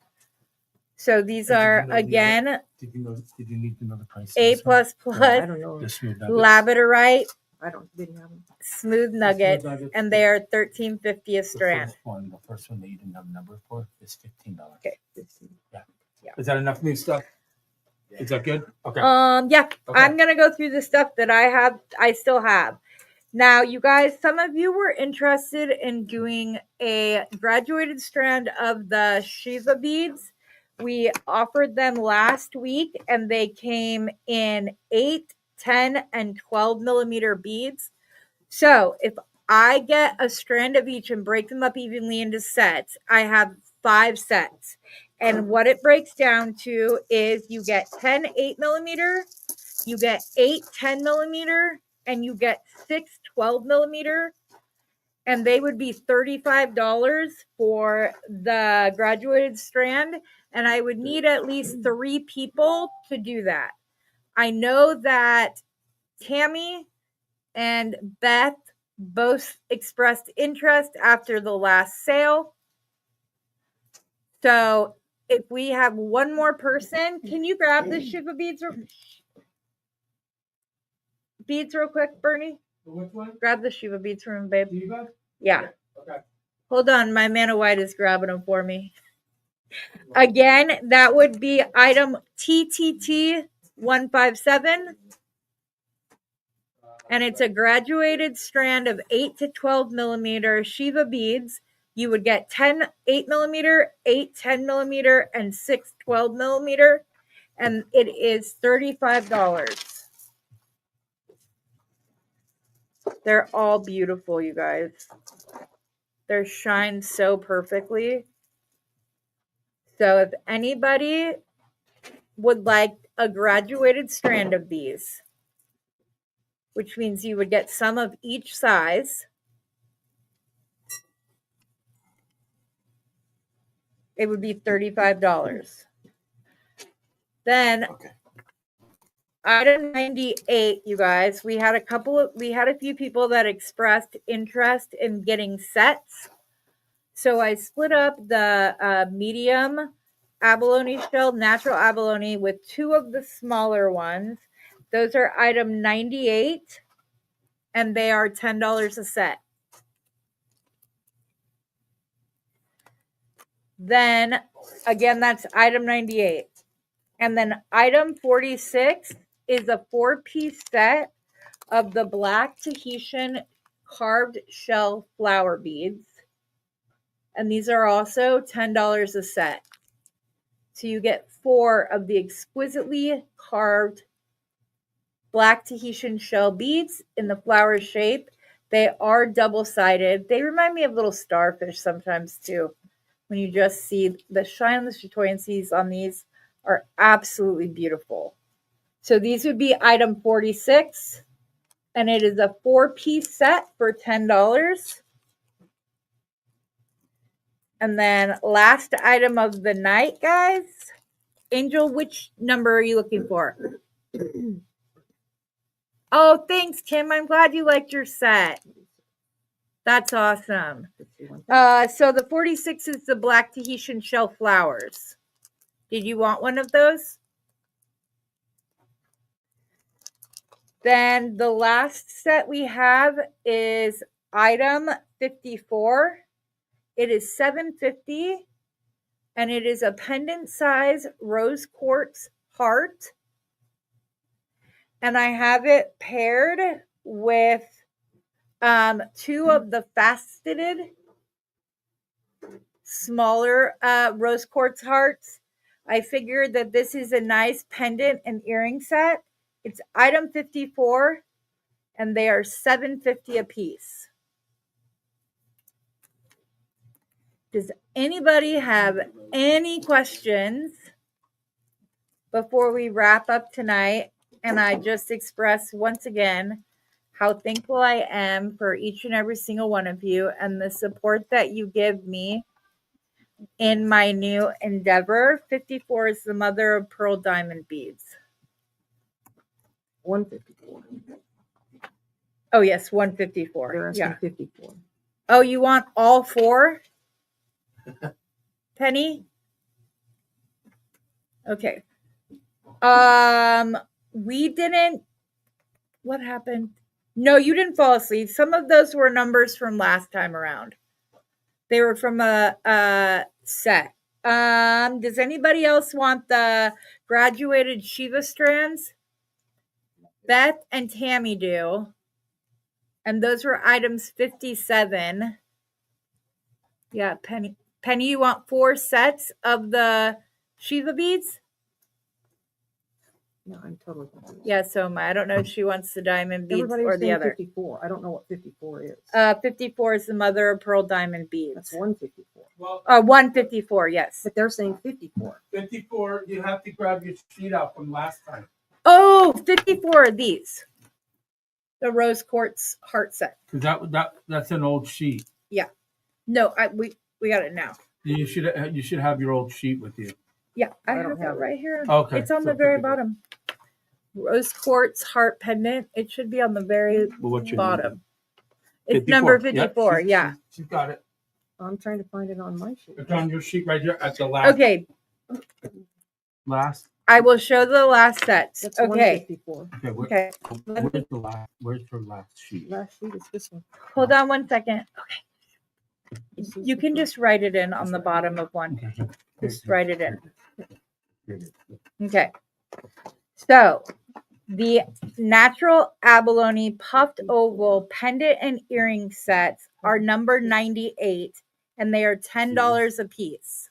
So these And did are you know the again Did you need to know the price? of A this one? I don't know. The smooth nuggets. labradorite Didn't have them. smooth nuggets, and they are $13.50 a strand. The first one that you didn't have a number for is $15. Okay. Yeah. Is that enough new stuff? Is that good? Okay. Yeah, Okay. I'm gonna go through the stuff that I still have. Now, you guys, some of you were interested in doing a graduated strand of the Shiva beads. We offered them last week, and they came in 8, 10, and 12 millimeter beads. So if I get a strand of each and break them up evenly into sets, I have 5 sets. And what it breaks down to is you get 10 8 millimeter, you get 8 10 millimeter, and you get 6 12 millimeter. And they would be $35 for the graduated strand. And I would need at least 3 people to do that. I know that Tammy and Beth both expressed interest after the last sale. So if we have one more person, can you grab the Shiva beads real quick, Bernie? Which one? Grab the Shiva beads from him, babe. Shiva? Yeah. Okay. Hold on, my man of white is grabbing them for me. Again, that would be item TTT 157. And it's a graduated strand of 8 to 12 millimeter Shiva beads. You would get 10 8 millimeter, 8 10 millimeter, and 6 12 millimeter. And it is $35. They're all beautiful, you guys. They're shined so perfectly. So if anybody would like a graduated strand of these, which means you would get some of each size, it would be $35. Then item 98, you guys, we had a few people that expressed interest in getting sets. So I split up the medium abalone shell, natural abalone, with 2 of the smaller ones. Those are item 98, and they are $10 a set. Then, again, that's item 98. And then item 46 is a 4-piece set of the black Tahitian carved shell flower beads. And these are also $10 a set. So you get 4 of the exquisitely carved black Tahitian shell beads in the flower shape. They are double-sided. They remind me of little starfish sometimes too. When you just see the shine on the chatoyancies on these are absolutely beautiful. So these would be item 46, and it is a 4-piece set for $10. And then last item of the night, guys. Angel, which number are you looking for? Oh, thanks, Kim. I'm glad you liked your set. That's awesome. So the 46 is the black Tahitian shell flowers. Did you want one of those? Then the last set we have is item 54. It is $7.50 and it is a pendant size rose quartz heart. And I have it paired with two of the faceted smaller rose quartz hearts. I figured that this is a nice pendant and earring set. It's item 54 and they are $7.50 a piece. Does anybody have any questions before we wrap up tonight? And I just express once again how thankful I am for each and every single one of you and the support that you give me in my new endeavor. 54 is the mother of pearl diamond beads. 154. Oh, yes, 154. They're asking Yeah. 54. Oh, you want all four? Penny? Okay. We didn't. What happened? No, you didn't fall asleep. Some of those were numbers from last time around. They were from a set. Does anybody else want the graduated Shiva strands? Beth and Tammy do. And those were items 57. Yeah, Penny. Penny, you want 4 sets of the Shiva beads? No, I'm totally confused. Yeah, so am I. I don't know if she wants the diamond beads Everybody or was the saying other. 54. I don't know what 54 is. 54 is the mother of pearl diamond beads. That's 154. Well, 154, yes. But they're saying 54. 54, you have to grab your sheet out from last time. Oh, 54 of these. The rose quartz heart set. Because that's an old sheet. No, we got it now. You should have your old sheet with you. Yeah, I I don't have it have it. right here. Okay. It's on so the very 54. bottom. Rose quartz heart pendant. It should be on the very Well, what's your bottom. number? It's number 54. 54. Yep, Yeah. She's got it. I'm trying to find it on my sheet. It's on your sheet right there at the last. Okay, Last. I will show the last sets. That's Okay. 154. Okay. Okay. Where's the last? Where's her last sheet? Last sheet is this one. Hold on one second. Okay. This is You the can first- just write it in on the bottom of one. Okay. Just write it in. Here it is. Okay. So the natural abalone puffed oval pendant and earring sets are number 98 and they are $10 a piece.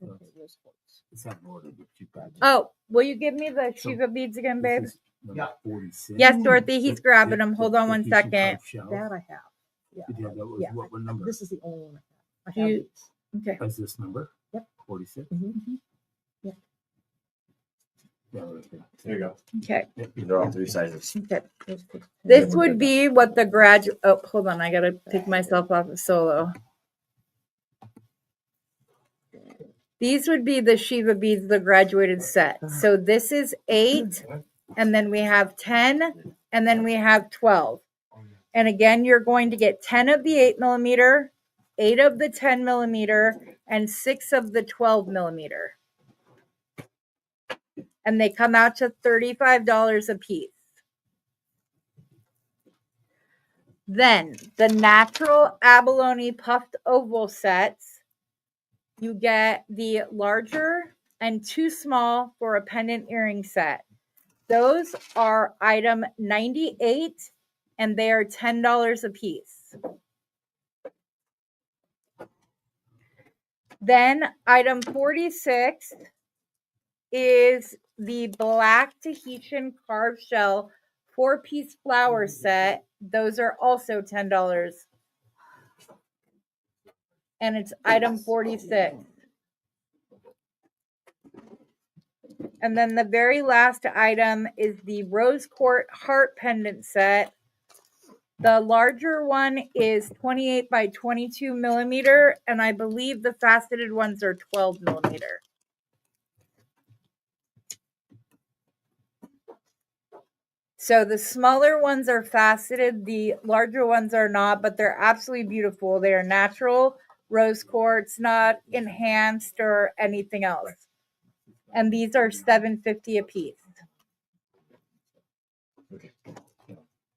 Okay, rose quartz. It's not in order, but you got it. Oh, will you give me the Shiva beads again, babe? This is number 46. Yes, Dorothy, he's The- grabbing the- them. Hold the on one piece of second. carved shell. That I have. Yeah. Yeah, that was Yeah. what number? This is the only one I have. I Do have you- these. Okay. That's this number? Yep. 46? Mhm. Yeah, right there. There you go. Okay. Yep. These are all 3 sizes. Okay. This would be what the graduate. Oh, hold on. I got to pick myself off of solo. These would be the Shiva beads, the graduated set. So this is 8, and then we have 10, and then we have 12. And again, you're going to get 10 of the 8 millimeter, 8 of the 10 millimeter, and 6 of the 12 millimeter. And they come out to $35 a piece. Then the natural abalone puffed oval sets, you get the larger and 2 small for a pendant earring set. Those are item 98 and they are $10 a piece. Then item 46 is the black Tahitian carved shell 4-piece flower set. Those are also $10. And it's item 46. And then the very last item is the rose quartz heart pendant set. The larger one is 28 by 22 millimeter, and I believe the faceted ones are 12 millimeter. So the smaller ones are faceted, the larger ones are not, but they're absolutely beautiful. They are natural rose quartz, not enhanced or anything else. And these are $7.50 a piece.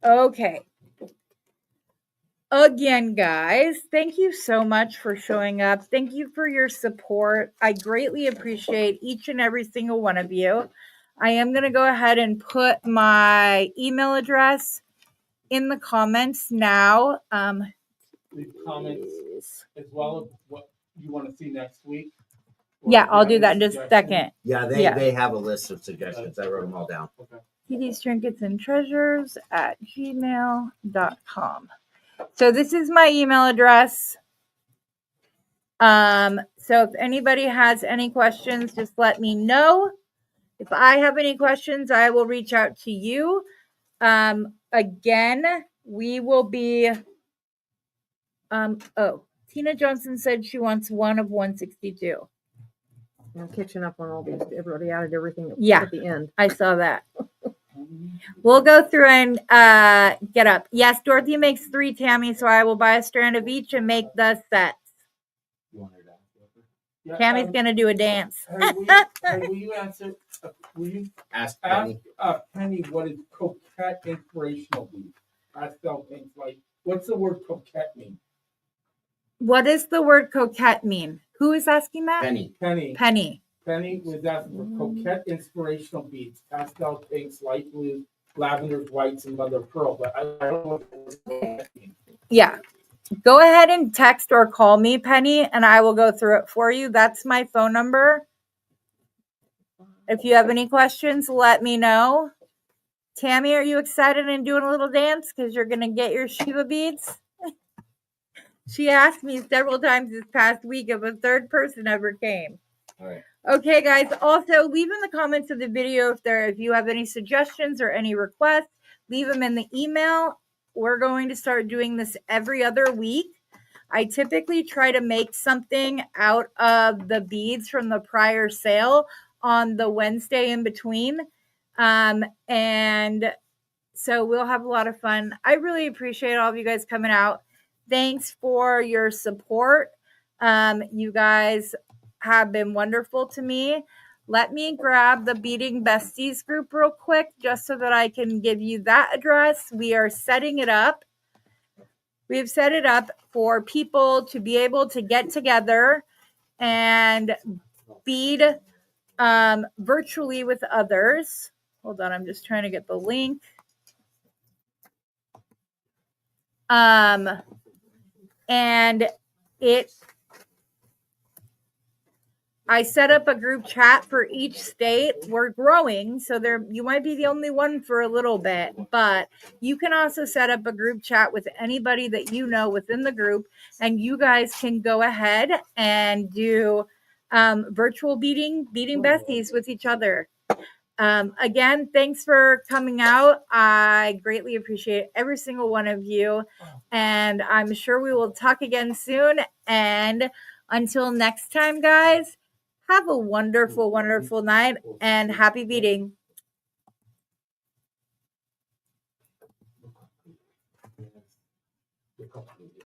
Okay. Again, guys, thank you so much for showing up. Thank you for your support. I greatly appreciate each and every single one of you. I am going to go ahead and put my email address in the comments now. Leave comments as well as what you want to see next week. Or Yeah, if you I'll have do any that in just a suggestions. second. Yeah, they have a list of suggestions. I wrote them all down. Okay. TD's Trinkets and Treasures at gmail.com. So this is my email address. So if anybody has any questions, just let me know. If I have any questions, I will reach out to you. Again, we will be Tina Johnson said she wants one of 162. I'm catching up on all these. Everybody added everything Yeah. at the end. I saw that. We'll go through and get up. Yes, Dorothy makes 3, Tammy, so I will buy a strand of each and make the sets. You want her to ask? Yeah, Tammy's gonna do a dance. Hey, will you answer? Will you Ask ask Penny. Penny what is coquette inspirational mean? I spell things like, what's the word coquette mean? What does the word coquette mean? Who is asking that? Penny. Penny was asking for coquette inspirational beads, pastel pinks, light blues, lavenders, whites, and mother of pearl. But I don't know what coquette means. Yeah. Go ahead and text or call me, Penny, and I will go through it for you. That's my phone number. If you have any questions, let me know. Tammy, are you excited and doing a little dance because you're going to get your Shiva beads? She asked me several times this past week if a third person ever came. All right. Okay, guys. Also, leave in the comments of the video if you have any suggestions or any requests. Leave them in the email. We're going to start doing this every other week. I typically try to make something out of the beads from the prior sale on the Wednesday in between. And so we'll have a lot of fun. I really appreciate all of you guys coming out. Thanks for your support. You guys have been wonderful to me. Let me grab the Beading Besties group real quick just so that I can give you that address. We are setting it up. We've set it up for people to be able to get together and bead virtually with others. Hold on, I'm just trying to get the link. And I set up a group chat for each state. We're growing, so you might be the only one for a little bit, but you can also set up a group chat with anybody that you know within the group, and you guys can go ahead and do virtual beading besties with each other. Again, thanks for coming out. I greatly appreciate every single one of you, and I'm sure we will talk again soon. And until next time, guys, have a wonderful, wonderful night and happy beading.